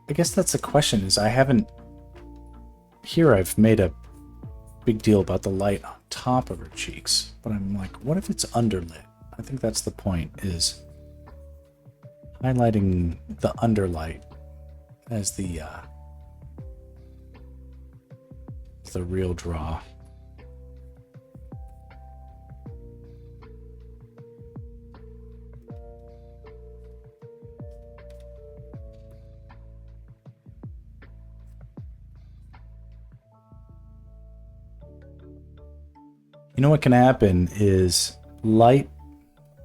I guess that's the question, is I haven't... Here I've made a big deal about the light on top of her cheeks, but I'm like, what if it's underlit? I think that's the point, is highlighting the underlight as the real draw. You know what can happen is light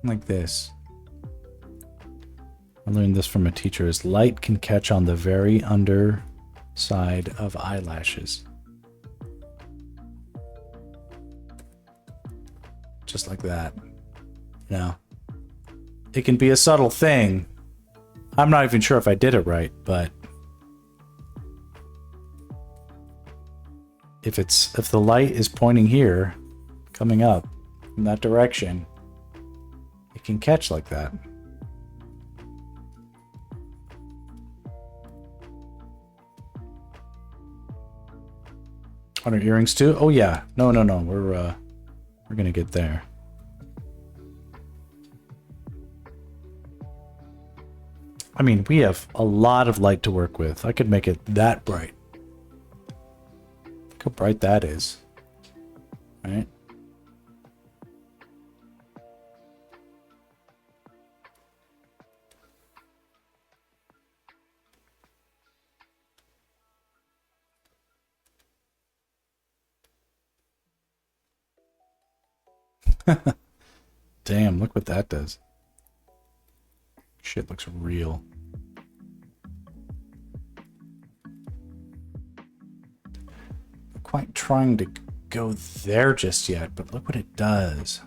like this. I learned this from a teacher, is light can catch on the very underside of eyelashes. Just like that. You know, it can be a subtle thing. I'm not even sure if I did it right, but if the light is pointing here, coming up in that direction, it can catch like that. On our earrings too? Oh yeah. No. We're gonna get there. I mean, we have a lot of light to work with. I could make it that bright. Look how bright that is. Right? Damn, look what that does. Shit looks real. Not quite trying to go there just yet, but look what it does.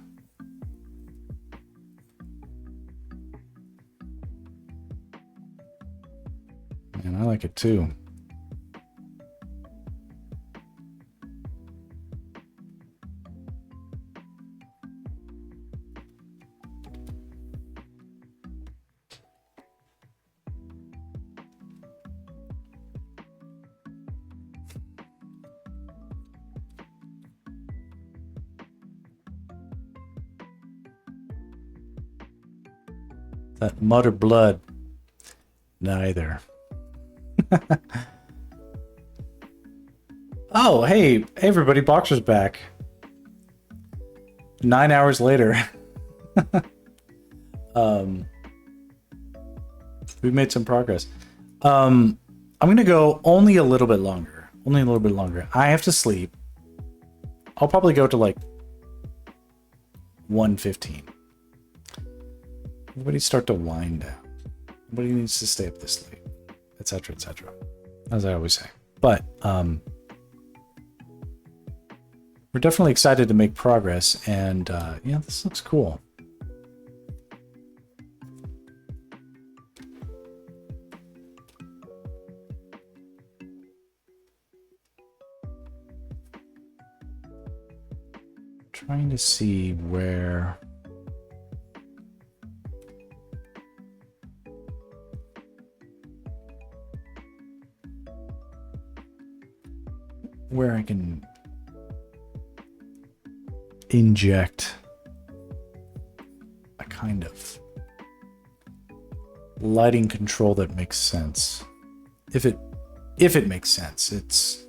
Man, I like it too. That mud or blood? Neither. Oh, hey everybody, Boxer's back. 9 hours later. We've made some progress. I'm gonna go only a little bit longer. Only a little bit longer. I have to sleep. I'll probably go to like 1:15. Everybody start to wind down. Nobody needs to stay up this late, etc., etc. As I always say. But we're definitely excited to make progress, and yeah, this looks cool. Trying to see where I can inject a kind of lighting control that makes sense. If it makes sense, it's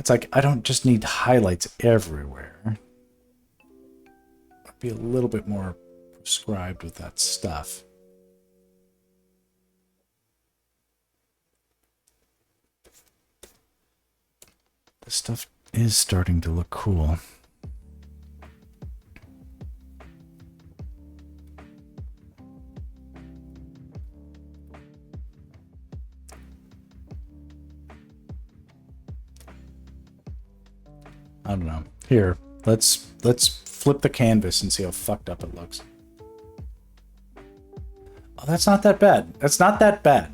like I don't just need highlights everywhere. I'd be a little bit more prescribed with that stuff. This stuff is starting to look cool. don't know. Here, let's flip the canvas and see how fucked up it looks. Oh, that's not that bad. That's not that bad.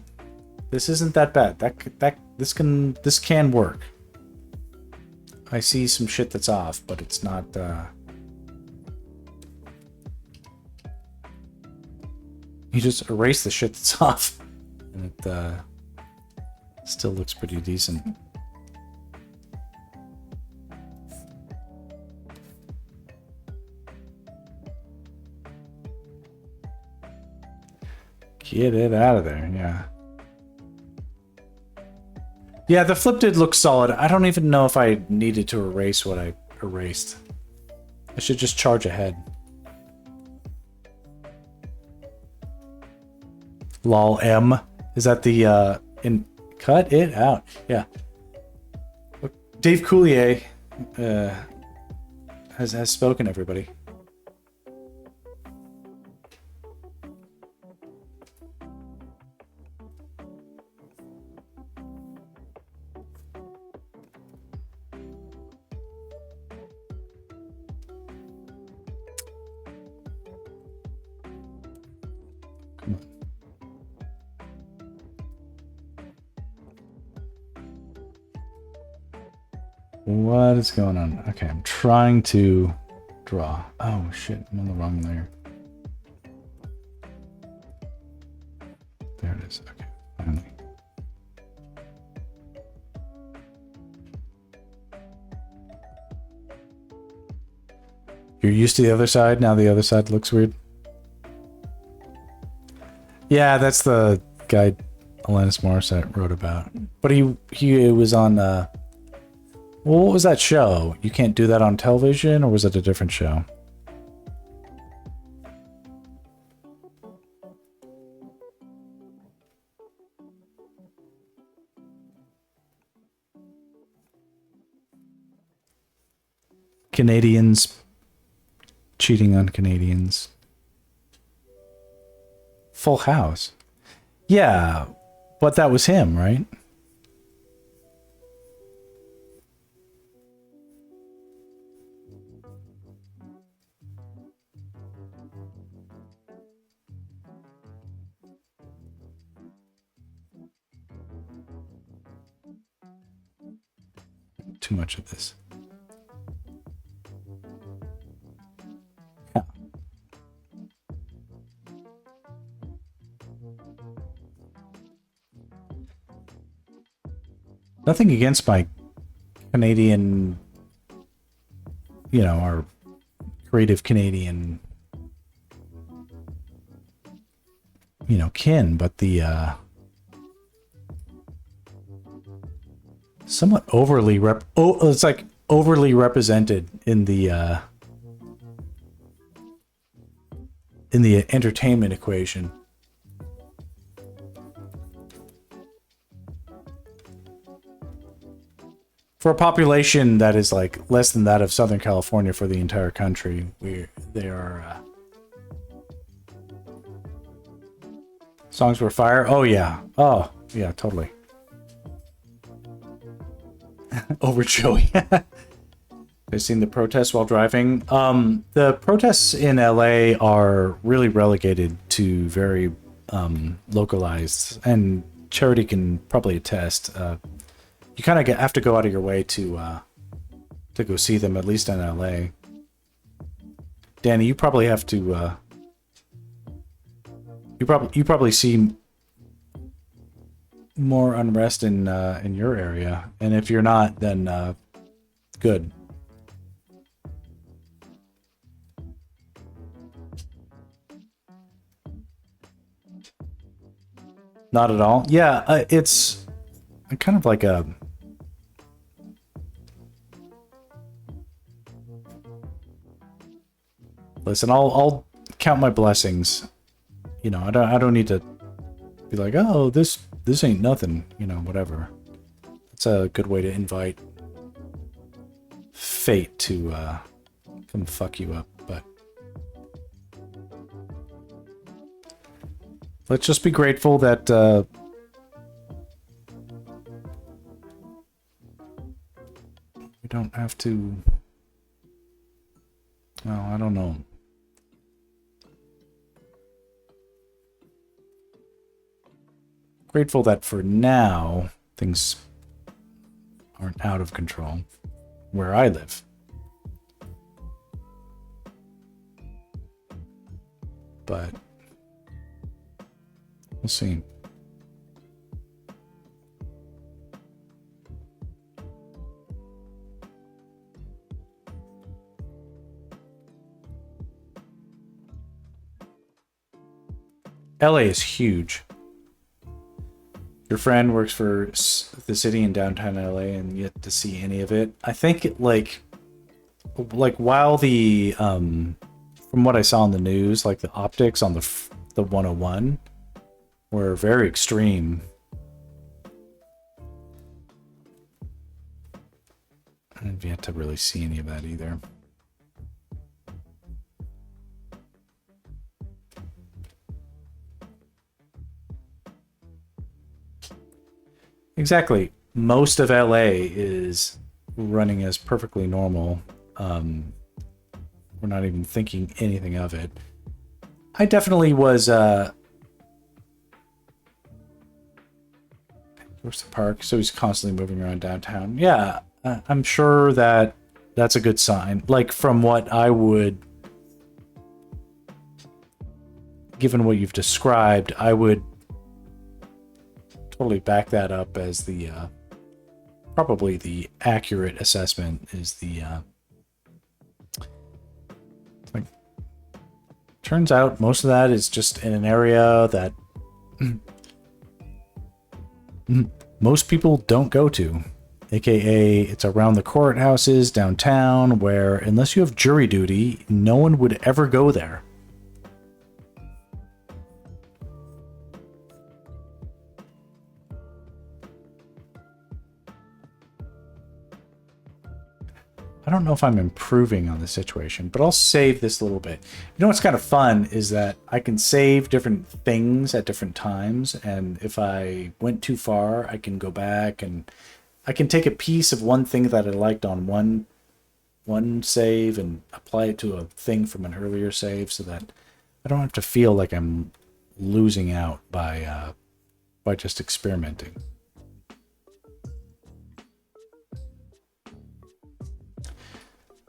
This isn't that bad. This can work. I see some shit that's off, but it's not. You just erase the shit that's off, and it still looks pretty decent. Get it out of there, yeah. Yeah, the flip did look solid. I don't even know if I needed to erase what I erased. I should just charge ahead. Lol M. Is that the cut it out? Yeah. Dave Coulier has spoken, everybody. What is going on? Okay, I'm trying to draw. Oh shit, I'm on the wrong layer. There it is. Okay, finally. You're used to the other side, now the other side looks weird. Yeah, that's the guy Alanis Morissette wrote about. But he was on well, what was that show? You Can't Do That on Television, or was it a different show? Canadians cheating on Canadians. Full House. Yeah, but that was him, right? Too much of this. Yeah. Nothing against my Canadian, you know, our creative Canadian, you know, kin, but the somewhat overly it's like overly represented in the entertainment equation. For a population that is like less than that of Southern California for the entire country, they are songs were fire. Oh yeah. Oh yeah, totally. Over Joey. I've seen the protests while driving. The protests in LA are really relegated to very localized, and Charity can probably attest. You kind of have to go out of your way to go see them, at least in LA. Danny, you probably have to. You probably see more unrest in your area, and if you're not, then good. Not at all. Yeah, it's kind of like a. Listen, I'll count my blessings. You know, I don't need to be like, oh, this ain't nothing. You know, whatever. It's a good way to invite fate to come fuck you up. But let's just be grateful that We don't have to... Oh, I don't know. Grateful that for now, things aren't out of control where I live. But we'll see. LA is huge. Your friend works for the city in downtown LA and yet to see any of it. I think like while the from what I saw in the news, like the optics on the 101 were very extreme. I've yet to really see any of that either. Exactly. Most of LA is running as perfectly normal. We're not even thinking anything of it. I definitely was... Where's the park? So he's constantly moving around downtown. Yeah, I'm sure that that's a good sign. Like, from what I would... Given what you've described, I would totally back that up as the probably the accurate assessment is the like, turns out most of that is just in an area that most people don't go to, aka it's around the courthouses downtown where unless you have jury duty no one would ever go there. I don't know if I'm improving on the situation, but I'll save this a little bit. You know what's kind of fun is that I can save different things at different times, and if I went too far, I can go back and I can take a piece of one thing that I liked on one save and apply it to a thing from an earlier save so that I don't have to feel like I'm losing out by just experimenting.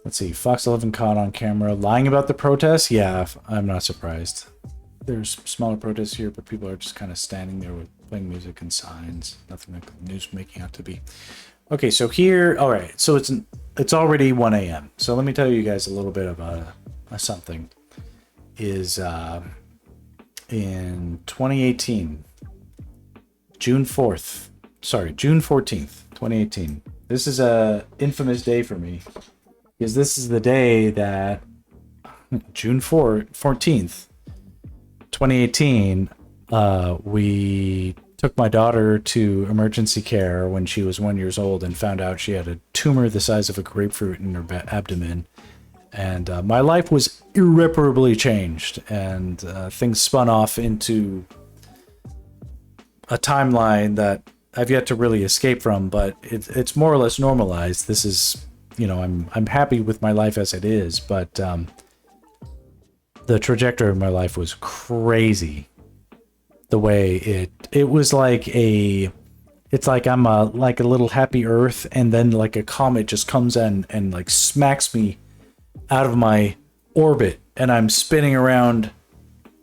Let's see, Fox 11 caught on camera lying about the protests. Yeah, I'm not surprised. There's smaller protests here, but people are just kind of standing there with playing music and signs. Nothing like the news making out to be. Okay, so here, all right, so it's already 1 a.m. So let me tell you guys a little bit of a something. Is in 2018, June 14th, 2018. This is a infamous day for me. Because this is the day that June 14th, 2018, we took my daughter to emergency care when she was 1 year old and found out she had a tumor the size of a grapefruit in her abdomen. And my life was irreparably changed, and things spun off into a timeline that I've yet to really escape from, but it's more or less normalized. This is... You know, I'm happy with my life as it is, but the trajectory of my life was crazy. The way it was like it's like I'm like a little happy Earth, and then like a comet just comes in and like smacks me out of my orbit, and I'm spinning around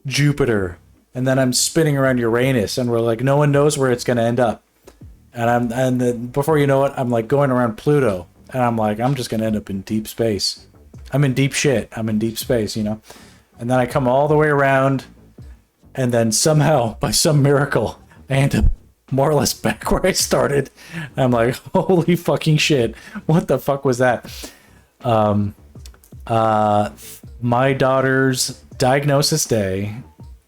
Jupiter, and then I'm spinning around Uranus, and we're like no one knows where it's gonna end up, and then before you know it, I'm like going around Pluto. And I'm like, I'm just going to end up in deep space. I'm in deep shit. I'm in deep space, you know? And then I come all the way around. And then somehow, by some miracle, I end up more or less back where I started. And I'm like, holy fucking shit. What the fuck was that? My daughter's diagnosis day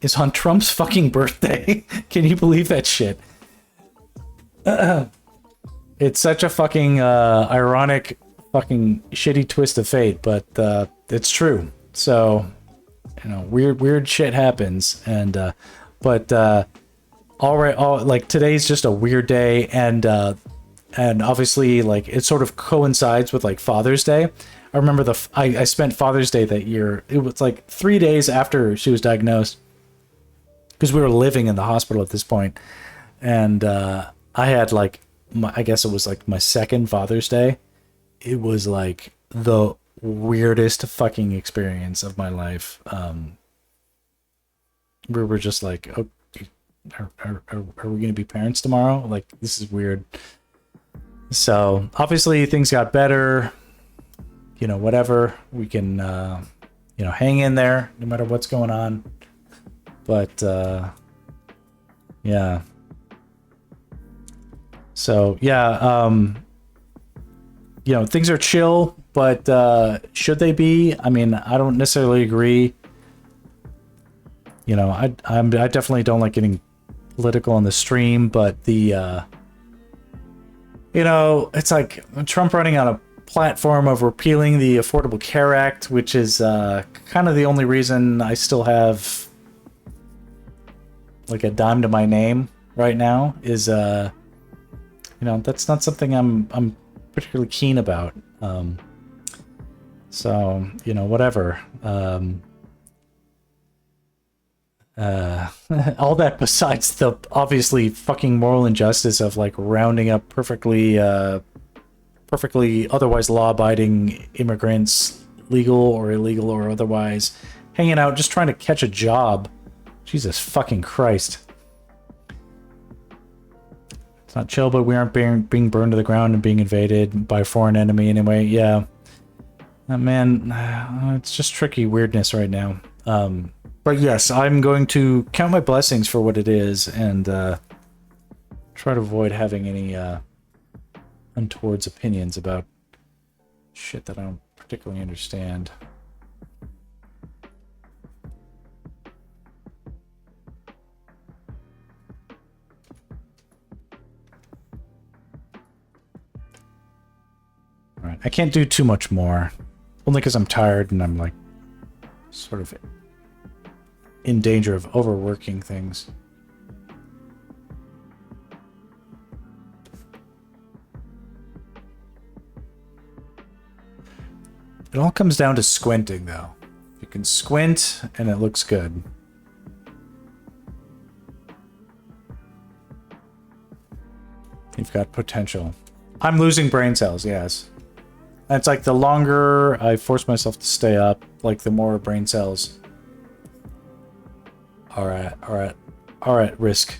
is on Trump's fucking birthday. Can you believe that shit? It's such a fucking ironic, fucking shitty twist of fate, but it's true. So, you know, weird shit happens, and like today's just a weird day, and and obviously like it sort of coincides with like Father's Day. I remember I spent Father's Day that year. It was like 3 days after she was diagnosed, because we were living in the hospital at this point, and I had like I guess it was like my second Father's Day. It was like the weirdest fucking experience of my life. We were just like, oh, are we gonna be parents tomorrow? Like, this is weird. So obviously things got better. You know, whatever, we can you know, hang in there no matter what's going on. But yeah. So yeah, you know, things are chill, but should they be? I mean, I don't necessarily agree. You know, I definitely don't like getting political on the stream, but the you know, it's like Trump running on a platform of repealing the Affordable Care Act, which is kind of the only reason I still have like a dime to my name right now, is you know, that's not something I'm particularly keen about. So, you know, whatever. All that besides the obviously fucking moral injustice of like rounding up perfectly otherwise law-abiding immigrants, legal or illegal or otherwise, hanging out just trying to catch a job. Jesus fucking Christ. It's not chill, but we aren't being burned to the ground and being invaded by a foreign enemy anyway. Yeah. Man, it's just tricky weirdness right now. But yes, I'm going to count my blessings for what it is, and try to avoid having any untoward opinions about shit that I don't particularly understand. Alright, I can't do too much more. Only because I'm tired and I'm like sort of in danger of overworking things. It all comes down to squinting, though. You can squint and it looks good. You've got potential. I'm losing brain cells, yes. And it's like the longer I force myself to stay up, like the more brain cells are at risk.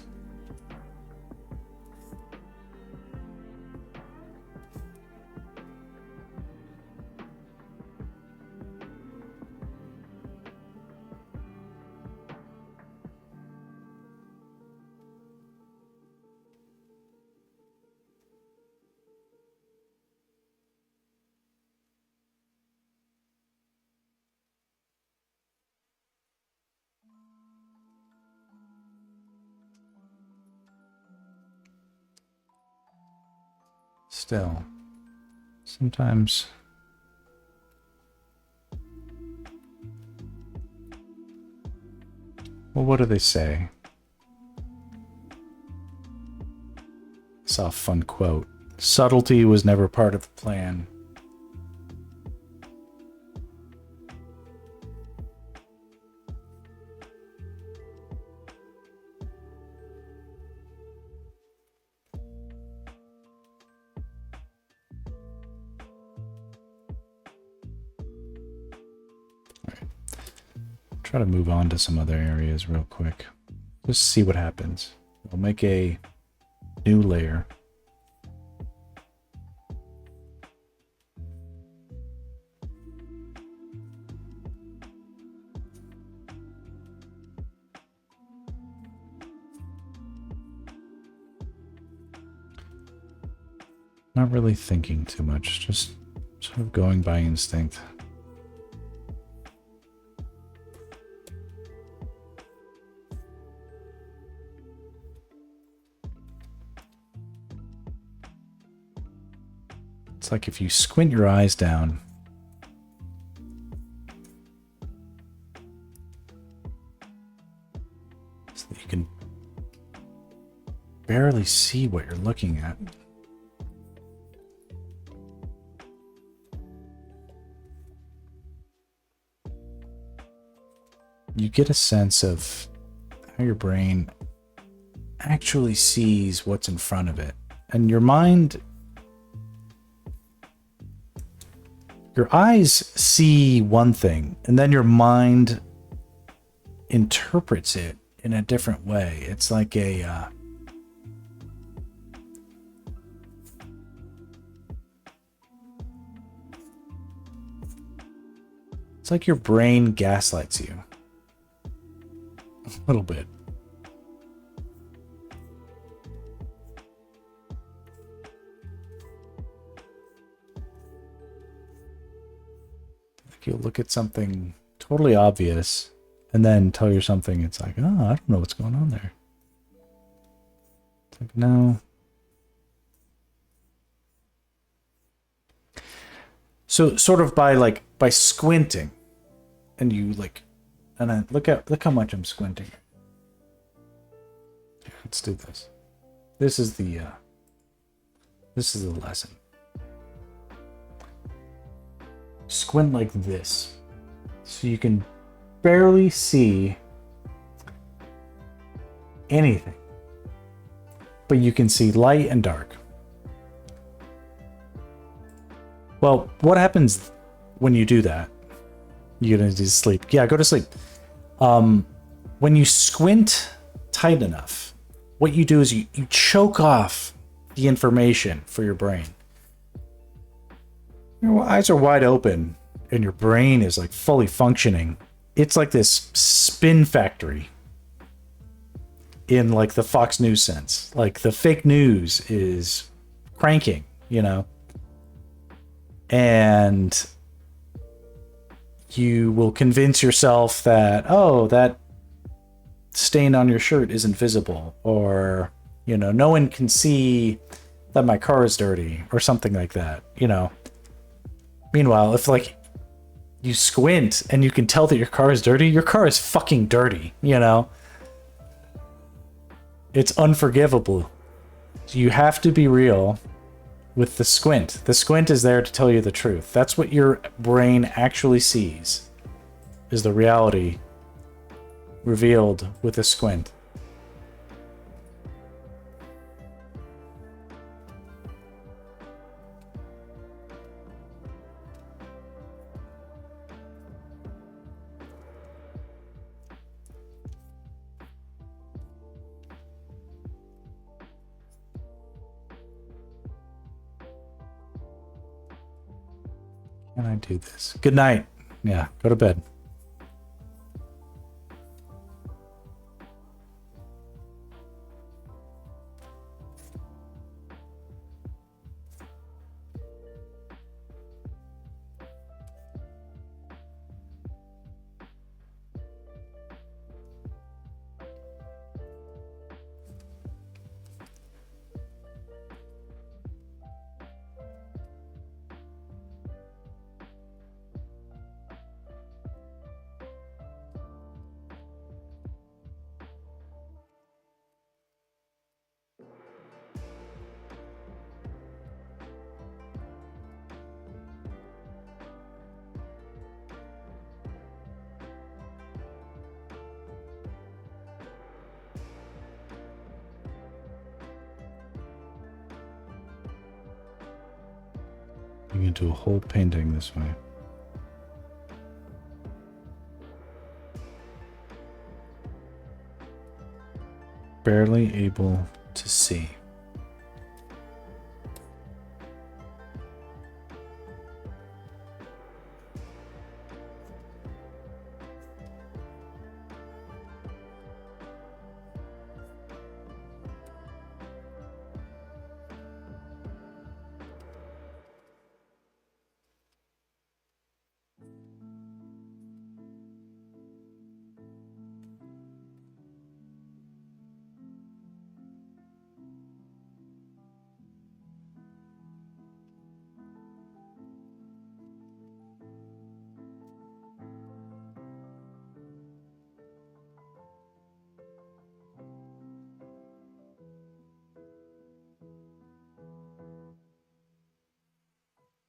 Still, sometimes well, what do they say? I saw a fun quote. Subtlety was never part of the plan. Try to move on to some other areas real quick. Just see what happens. We'll make a new layer. Not really thinking too much, just sort of going by instinct. It's like if you squint your eyes down, so that you can barely see what you're looking at. you get a sense of how your brain actually sees what's in front of it. And your mind, your eyes see one thing, and then your mind interprets it in a different way. It's like it's like your brain gaslights you a little bit. Like you'll look at something totally obvious and then tell you something. It's like, oh, I don't know what's going on there. It's like, no. So sort of by squinting, and you like, and I look how much I'm squinting. Here, let's do this. This is the lesson. Squint like this, so you can barely see anything, but you can see light and dark. Well, what happens when you do that? You're gonna just sleep. Yeah, go to sleep. When you squint tight enough, what you do is you choke off the information for your brain. Your eyes are wide open and your brain is like fully functioning. It's like this spin factory in like the Fox News sense. Like the fake news is cranking, you know? And you will convince yourself that, oh, that stain on your shirt isn't visible, or, you know, no one can see that my car is dirty, or something like that, you know. Meanwhile, if like you squint and you can tell that your car is dirty, your car is fucking dirty, you know. It's unforgivable. You have to be real with the squint. The squint is there to tell you the truth. That's what your brain actually sees, is the reality revealed with a squint. Can I do this? Good night. Yeah, go to bed. You can do a whole painting this way. Barely able to see.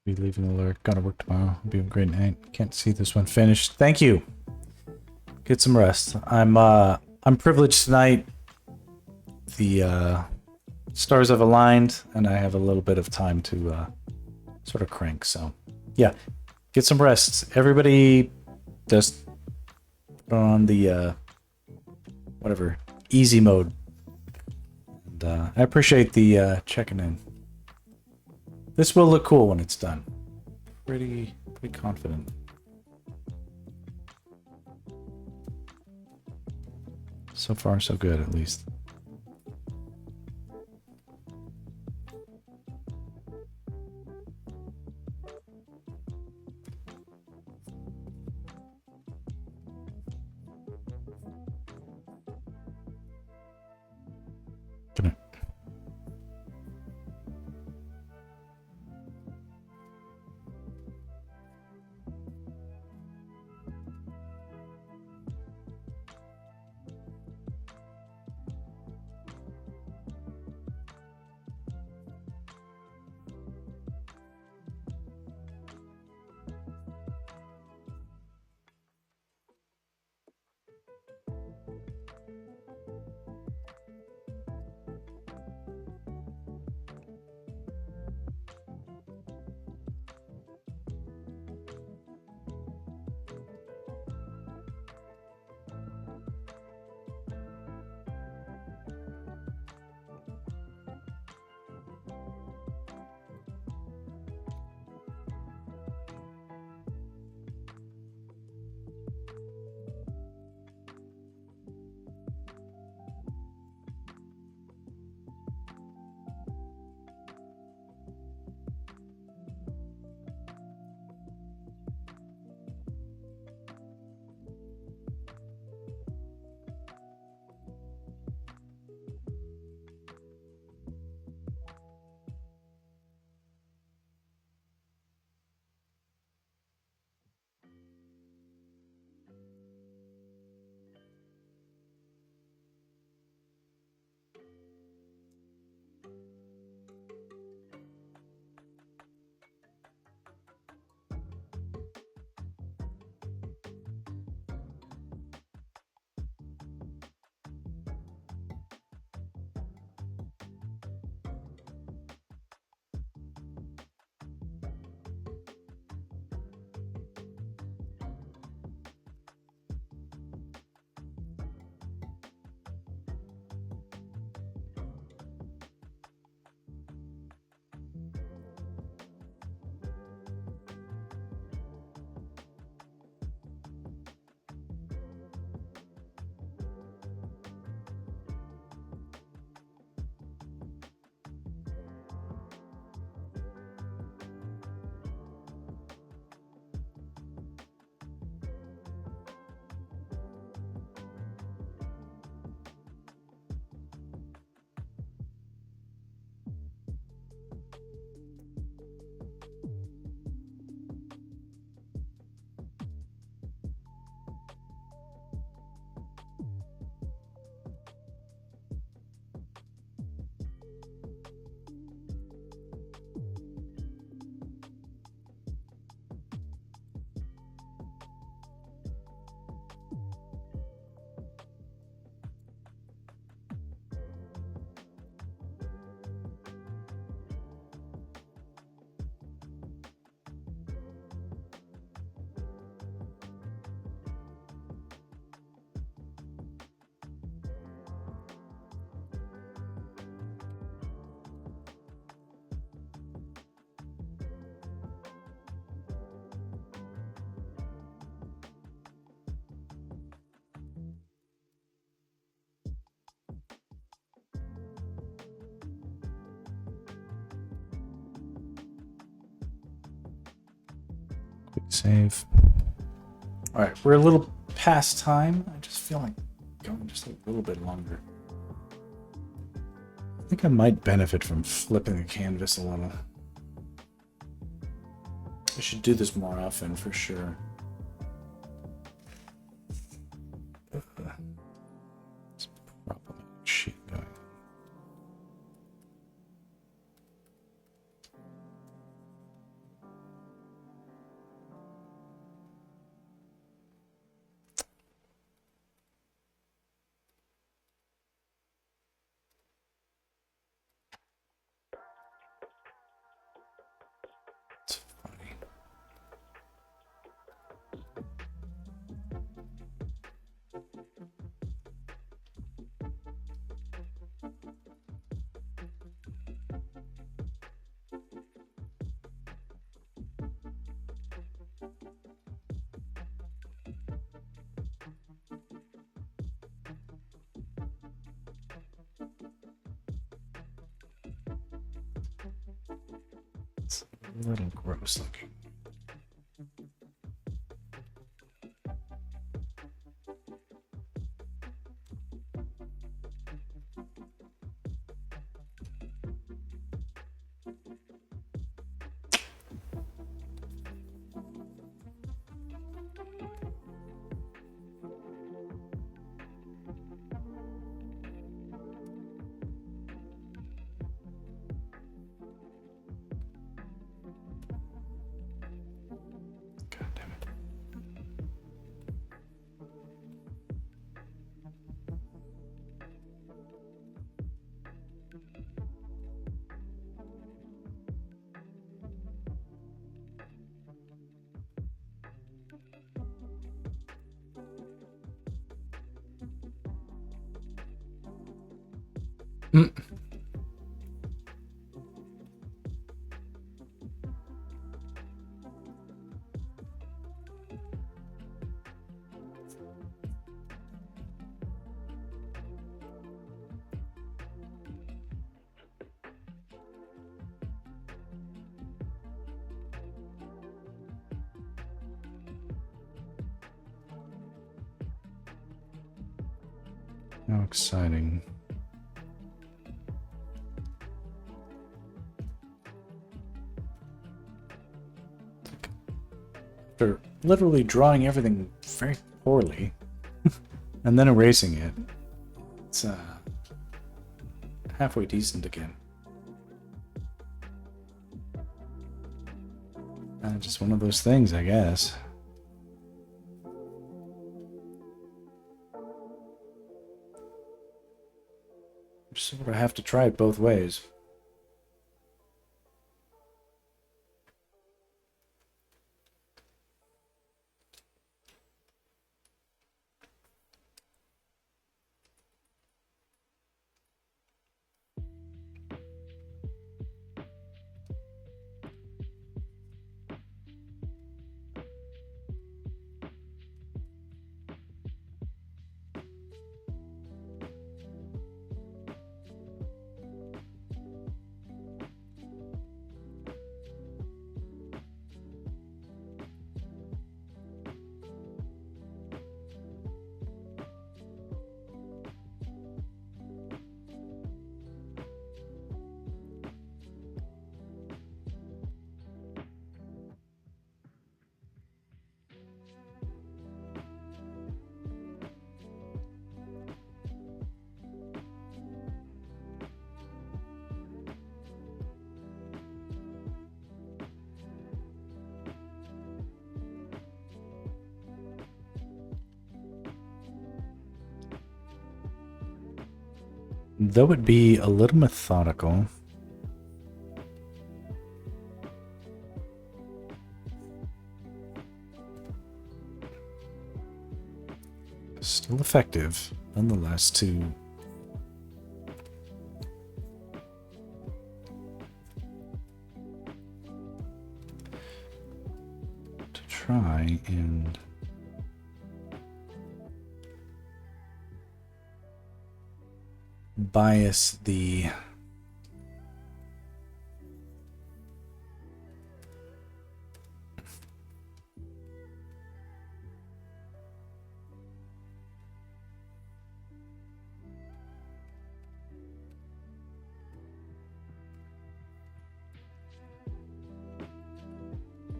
Be leaving the lurk. Gotta work tomorrow. Be a great night. Can't see this one finished. Thank you. Get some rest. I'm privileged tonight. The stars have aligned, and I have a little bit of time to sort of crank. So, yeah, get some rest. Everybody, just put on the whatever easy mode. And I appreciate the checking in. This will look cool when it's done. Pretty confident. So far, so good, at least. Quick save. All right, we're a little past time. I just feel like going just a little bit longer. I think I might benefit from flipping the canvas a little. I should do this more often for sure. Let's problematic shit going. It's a little gross looking. God damn it. Mm. How exciting. After literally drawing everything very poorly and then erasing it, it's halfway decent again. Just one of those things, I guess. Sort of have to try it both ways. Though it be a little methodical, still effective, nonetheless, to try and bias the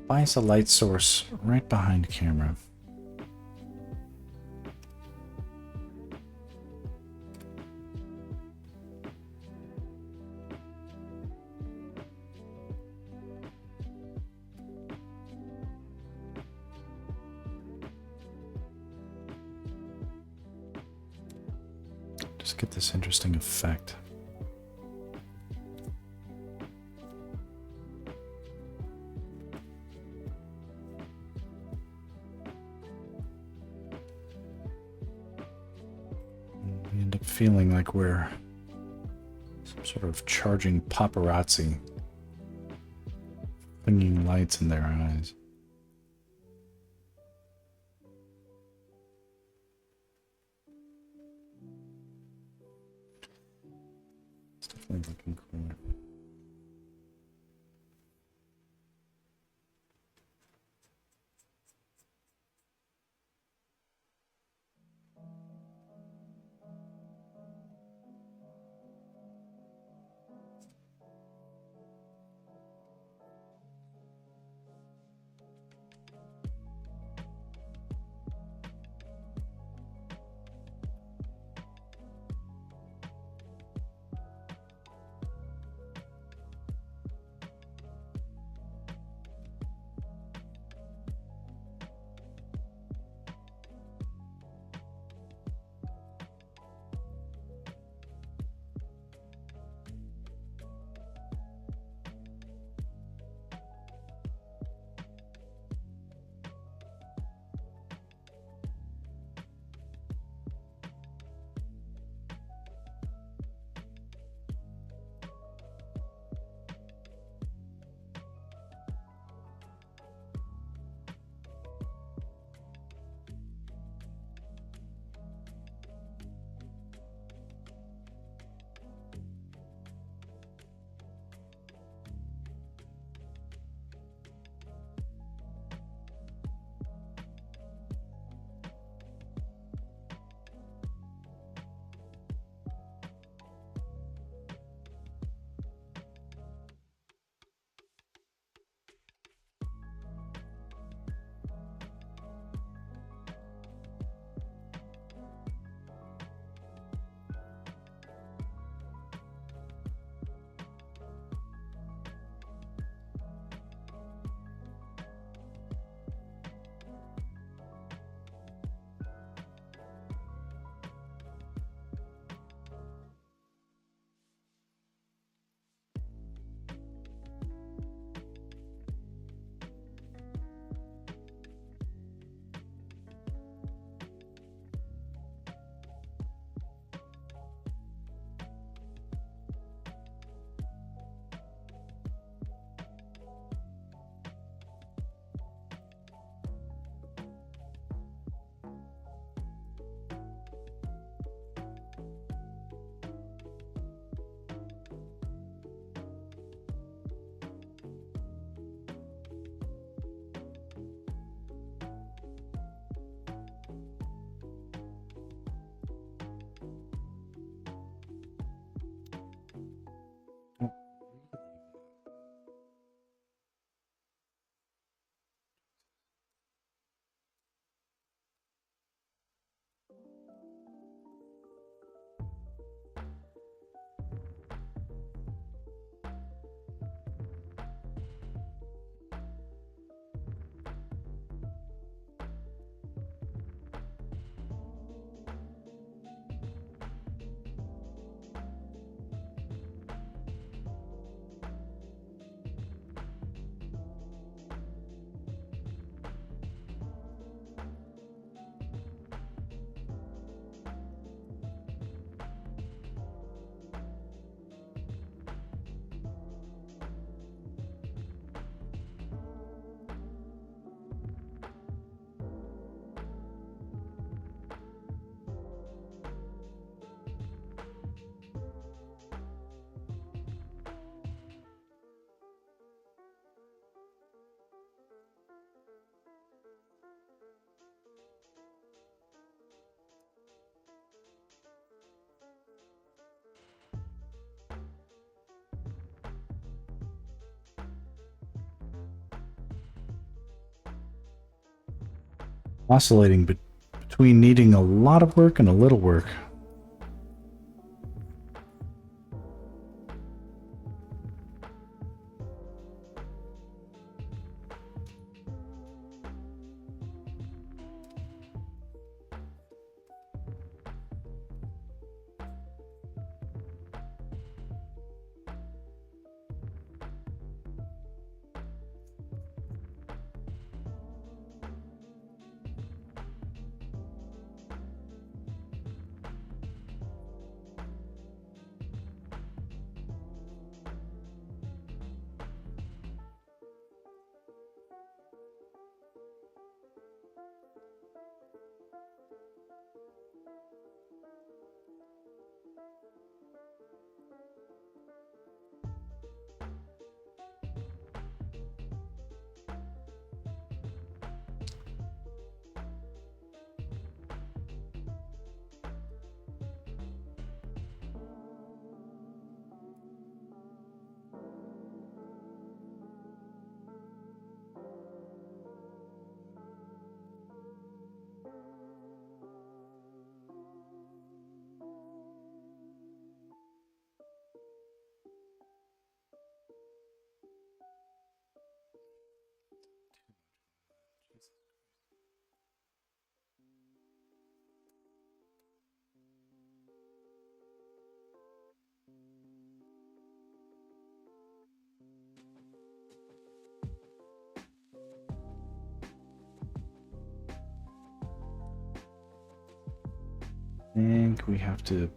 bias a light source right behind camera. Just get this interesting effect. We end up feeling like we're some sort of charging paparazzi, flinging lights in their eyes. definitely looking cooler. Oscillating between needing a lot of work and a little work. think we have to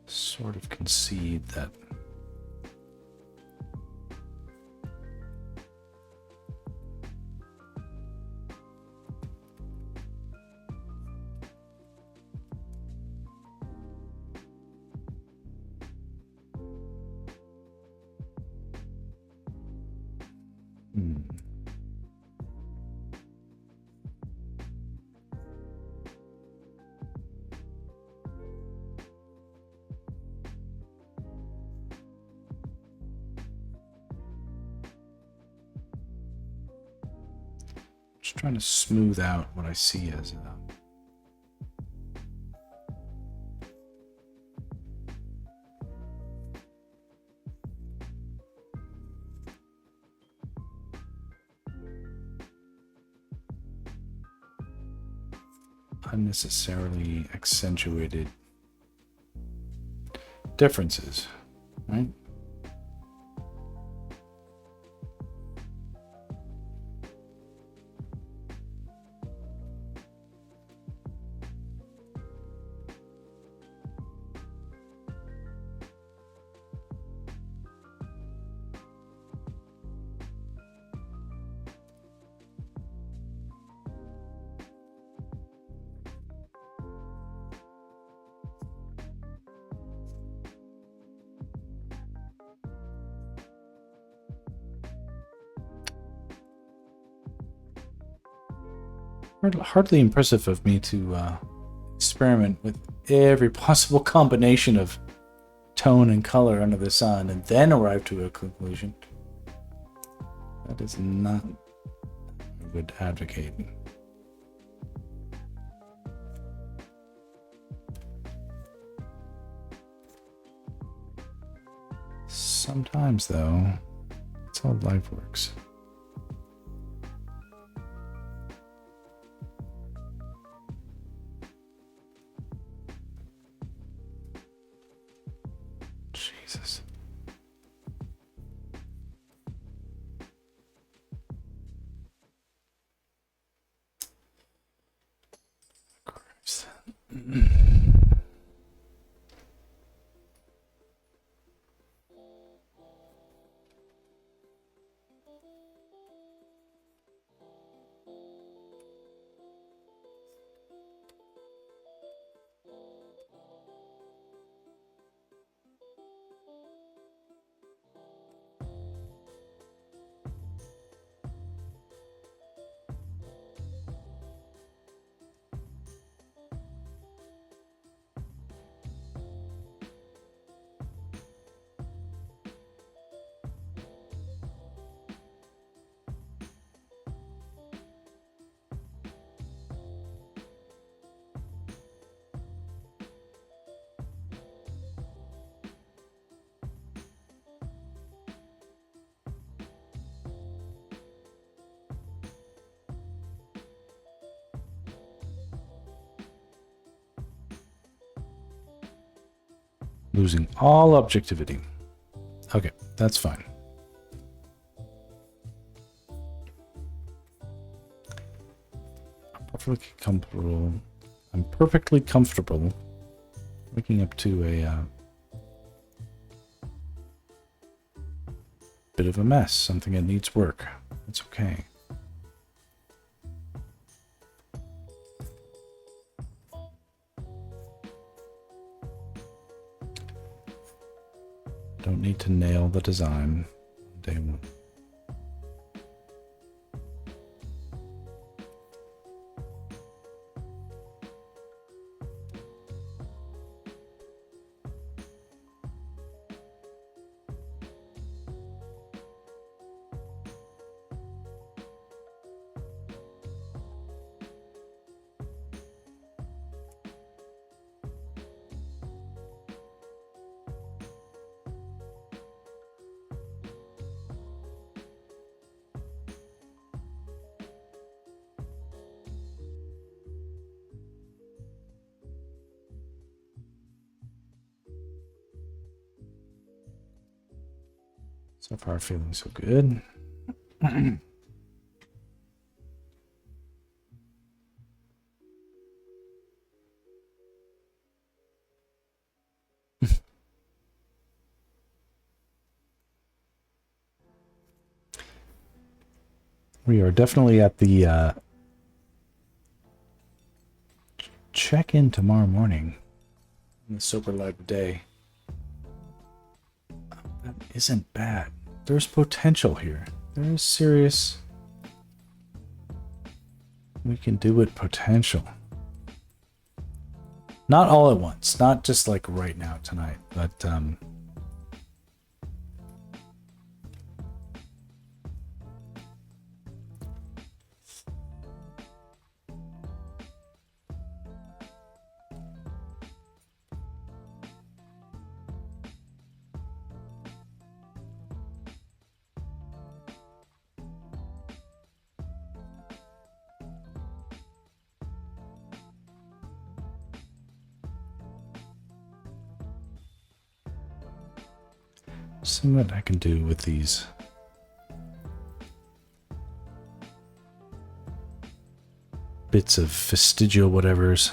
sort of concede that just trying to smooth out what I see as unnecessarily accentuated differences, right? Hardly impressive of me to experiment with every possible combination of tone and color under the sun and then arrive to a conclusion. That is not what I would advocate. Sometimes, though, that's how life works. Jesus. Christ. Losing all objectivity. Okay, that's fine. I'm perfectly comfortable waking up to a bit of a mess, something that needs work. It's okay. Don't need to nail the design on day one. So far, feeling so good. We are definitely at the check-in tomorrow morning. In the sober light of day. That isn't bad. There's potential here. There is serious... We can do it potential. Not all at once. Not just like right now tonight. But, see what I can do with these. Bits of vestigial whatevers.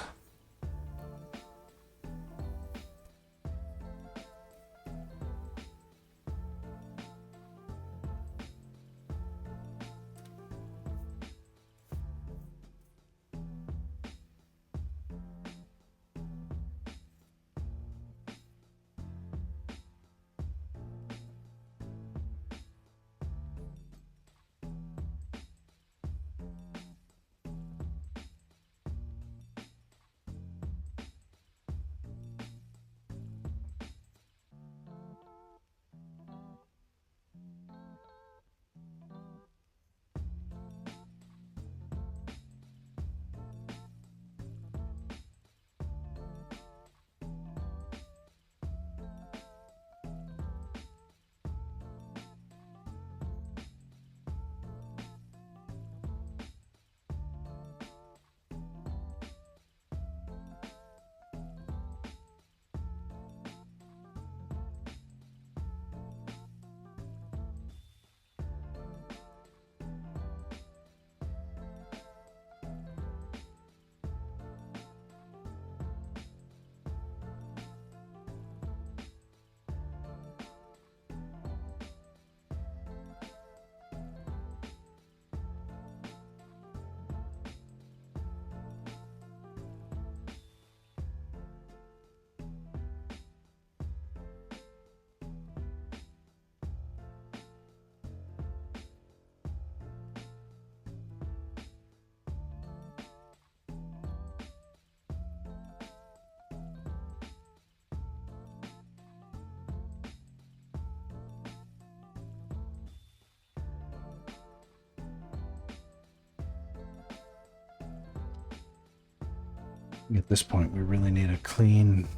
At this point, we really need a clean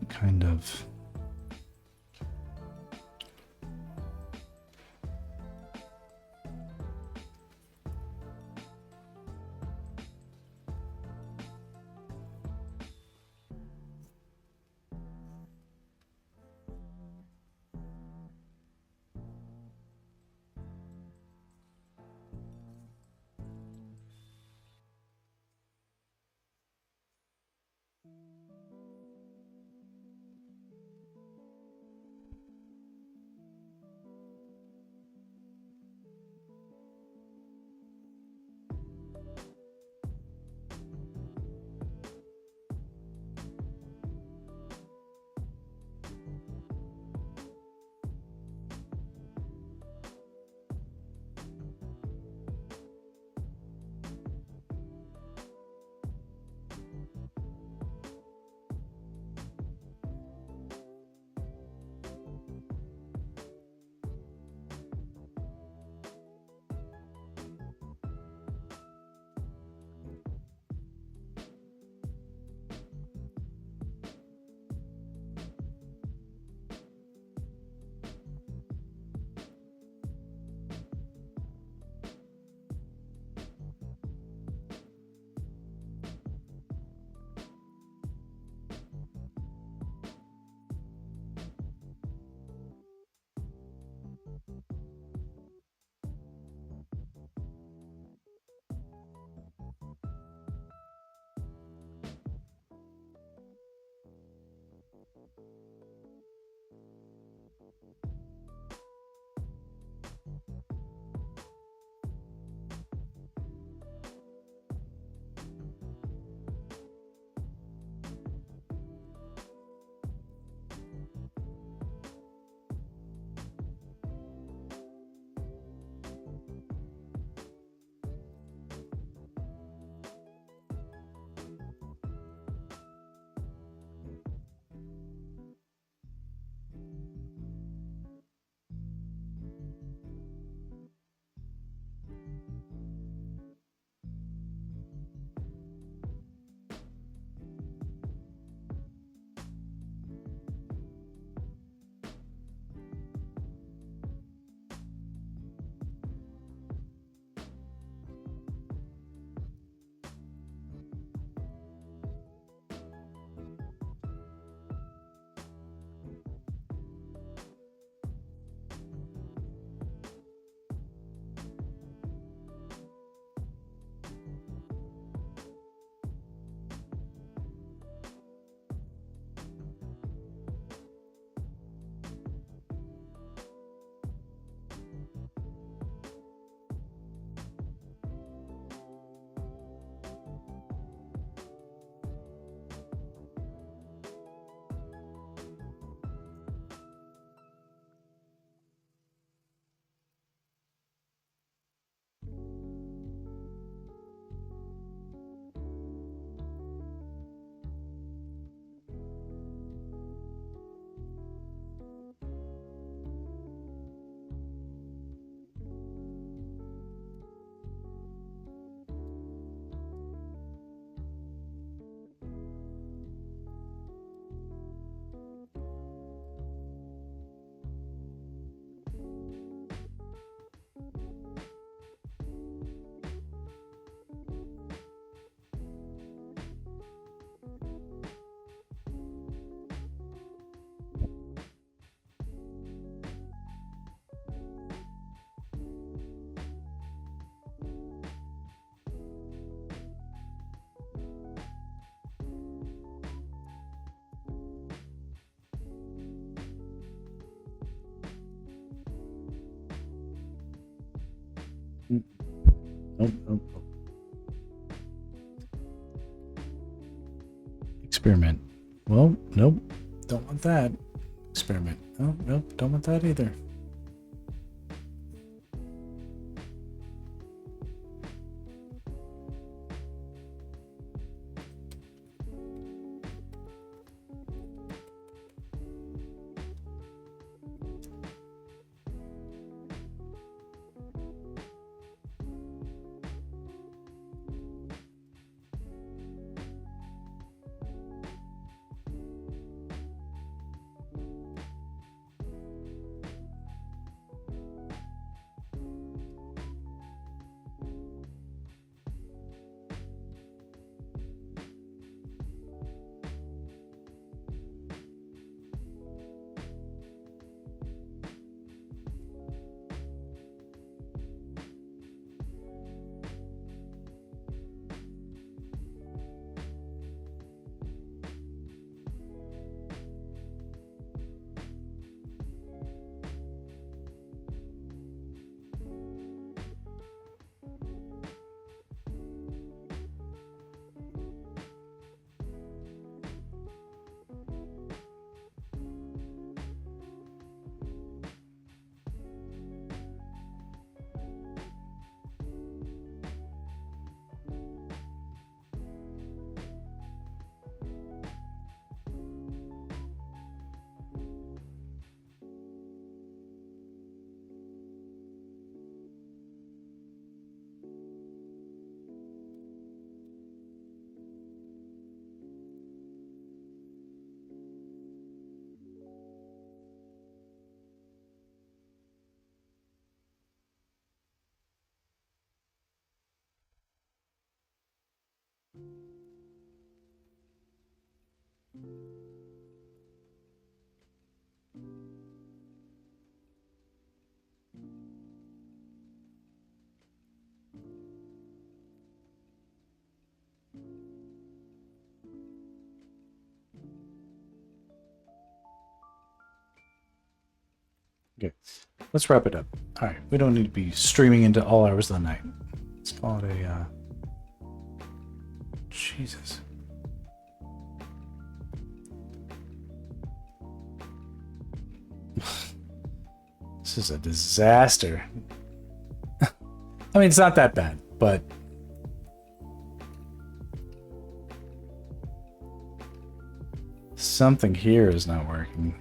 kind of... Nope, nope, nope. Experiment. Well, nope. Don't want that. Experiment. Oh, nope. Don't want that either. Okay, let's wrap it up. All right, we don't need to be streaming into all hours of the night. Let's call it a, Jesus. This is a disaster. I mean, it's not that bad, but something here is not working.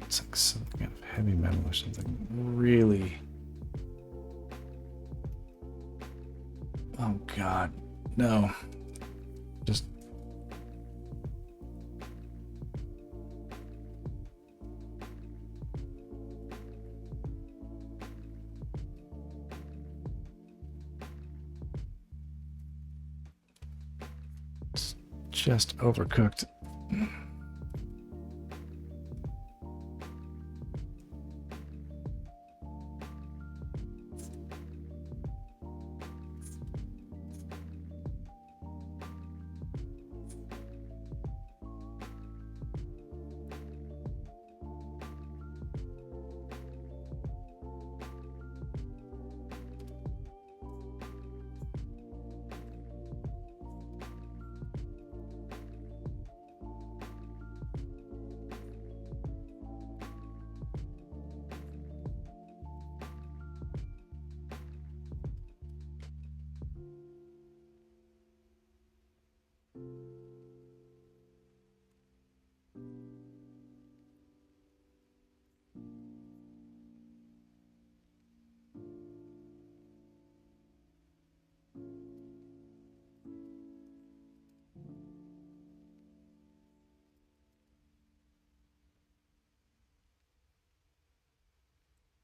It's like some kind of heavy metal or something. Really. Oh God, no. Just. It's just overcooked.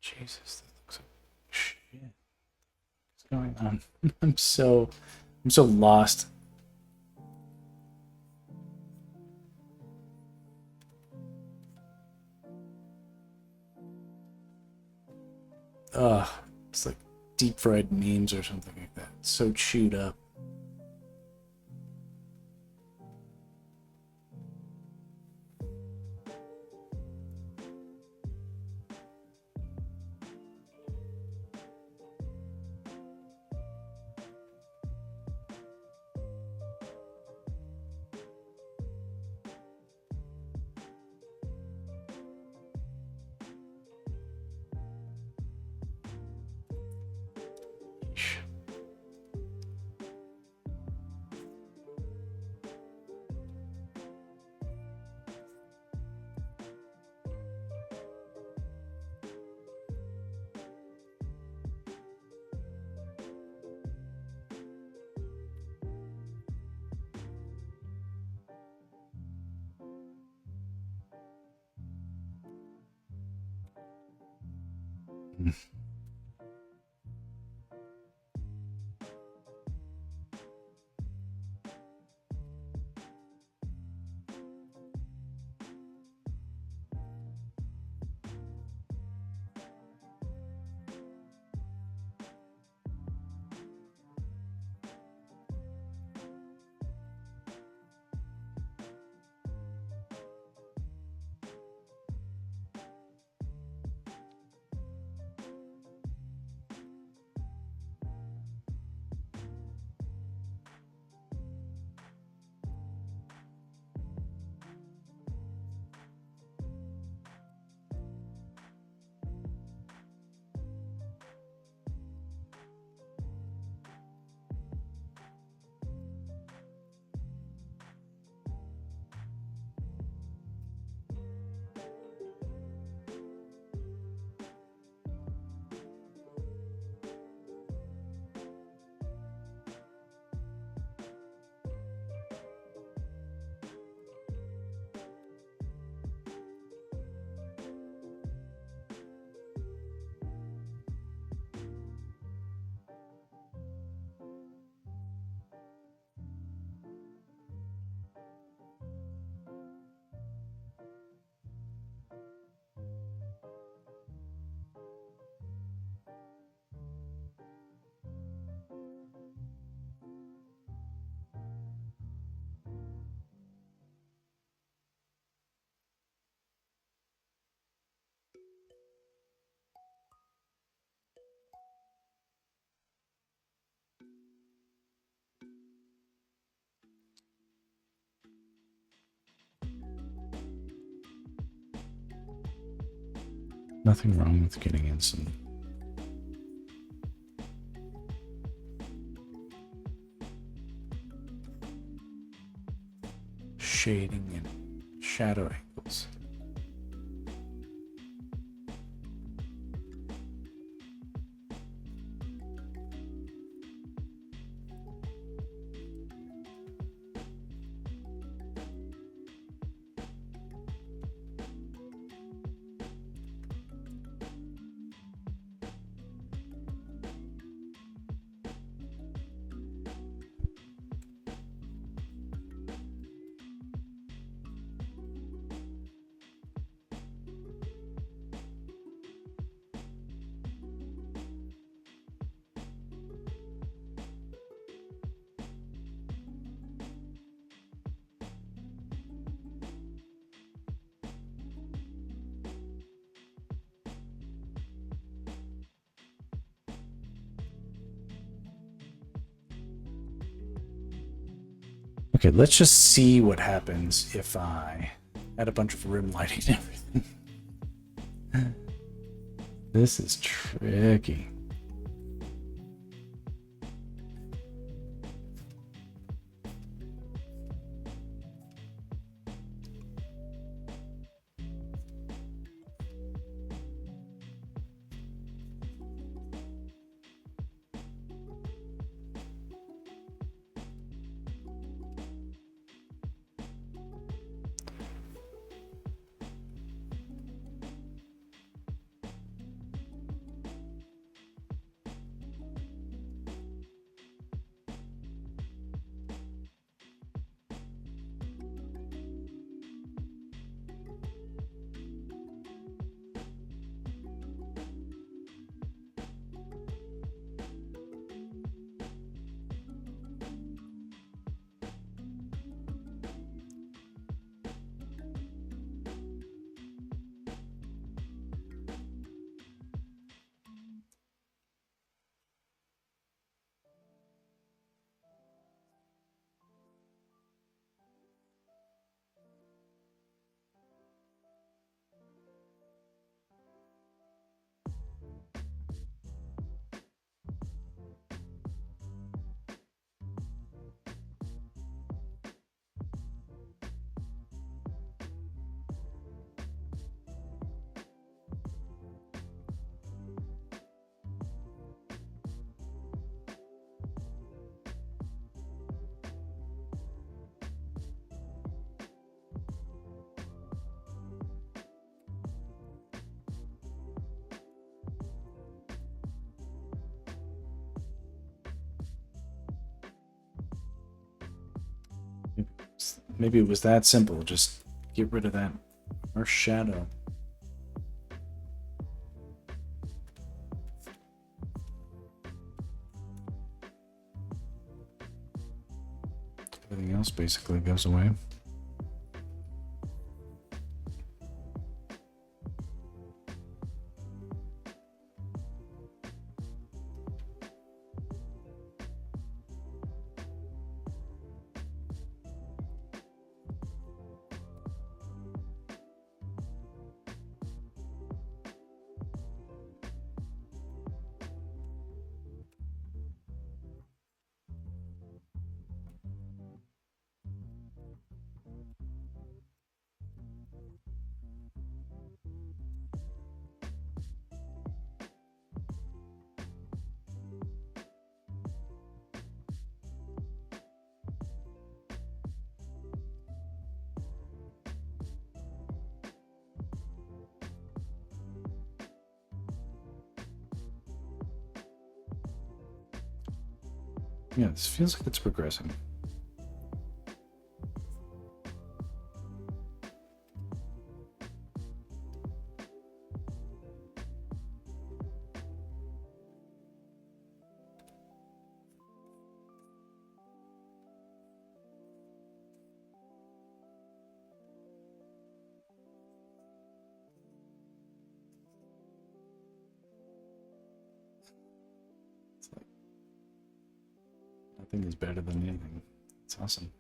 Jesus. going on? I'm so lost. Ugh, it's like deep fried memes or something like that. It's so chewed up. Nothing wrong with getting in some shading and shadow angles. Okay, let's just see what happens if I add a bunch of rim lighting and everything. This is tricky. Maybe it was that simple. Just get rid of that harsh shadow. Everything else basically goes away. Yeah, this feels like it's progressing. It's like nothing is better than anything. It's awesome.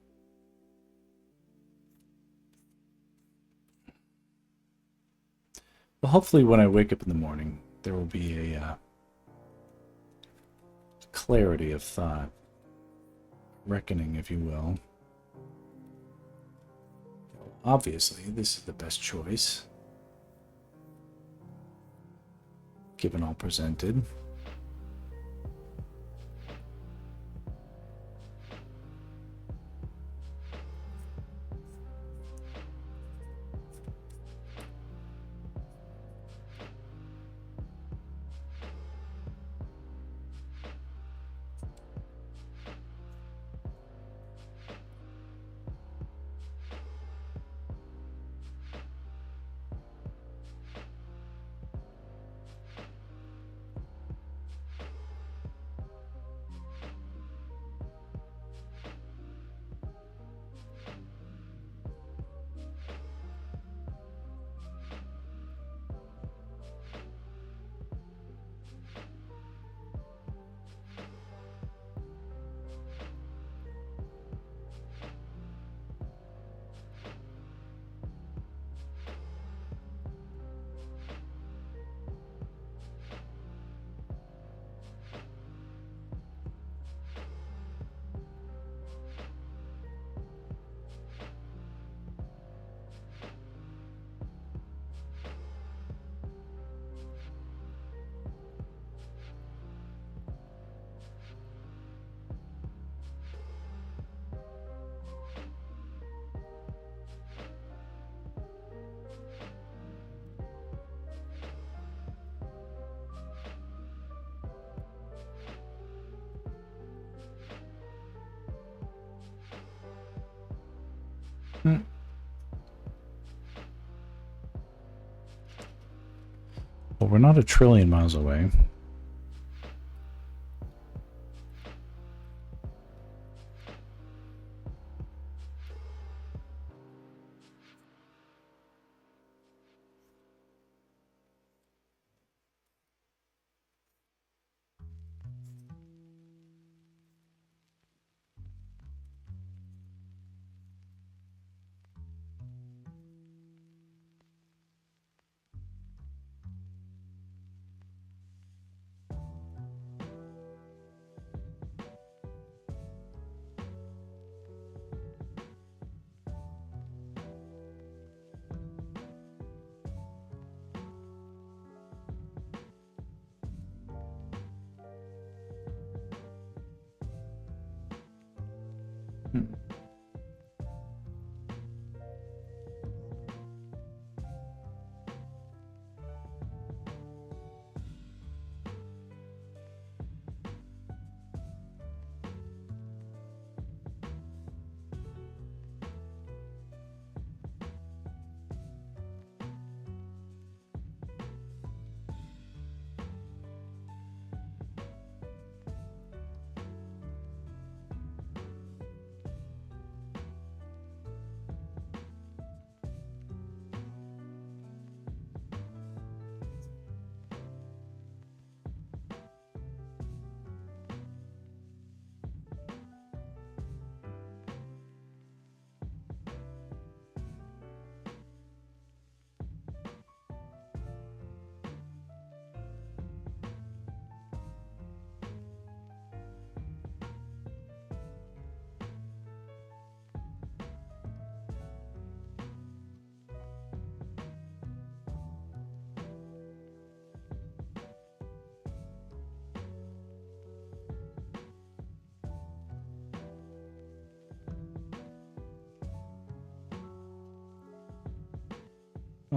Well, hopefully when I wake up in the morning, there will be a clarity of thought, reckoning, if you will. Obviously, this is the best choice, given all presented. Well, we're not a trillion miles away.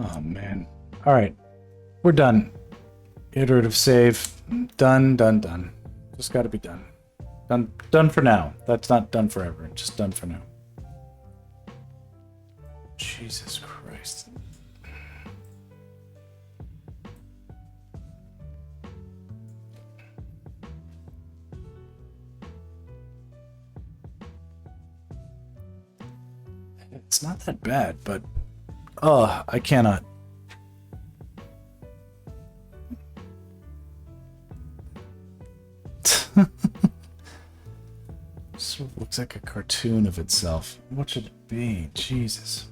Oh, man. All right. We're done. Iterative save. Done, done, done. Just got to be done. Done for now. That's not done forever. Just done for now. Jesus Christ. It's not that bad, but I cannot. Sort of looks like a cartoon of itself. What should it be? Jesus.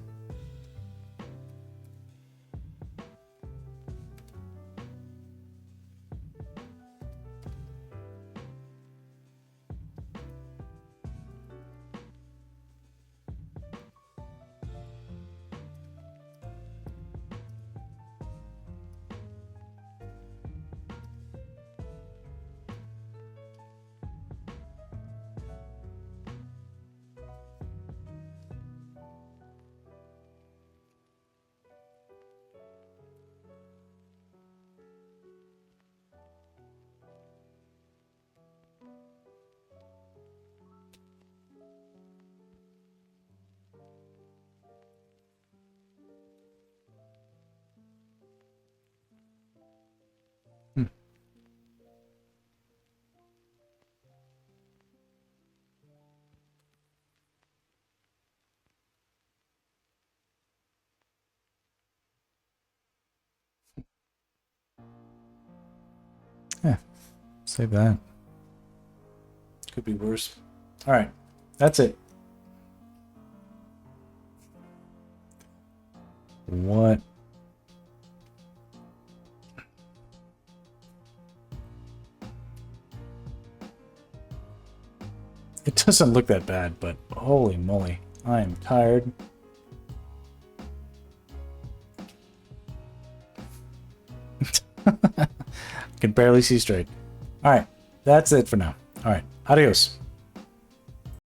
Yeah, save that. Could be worse. All right, that's it. What? It doesn't look that bad, but holy moly, I am tired. Can barely see straight. All right, that's it for now. All right, adios.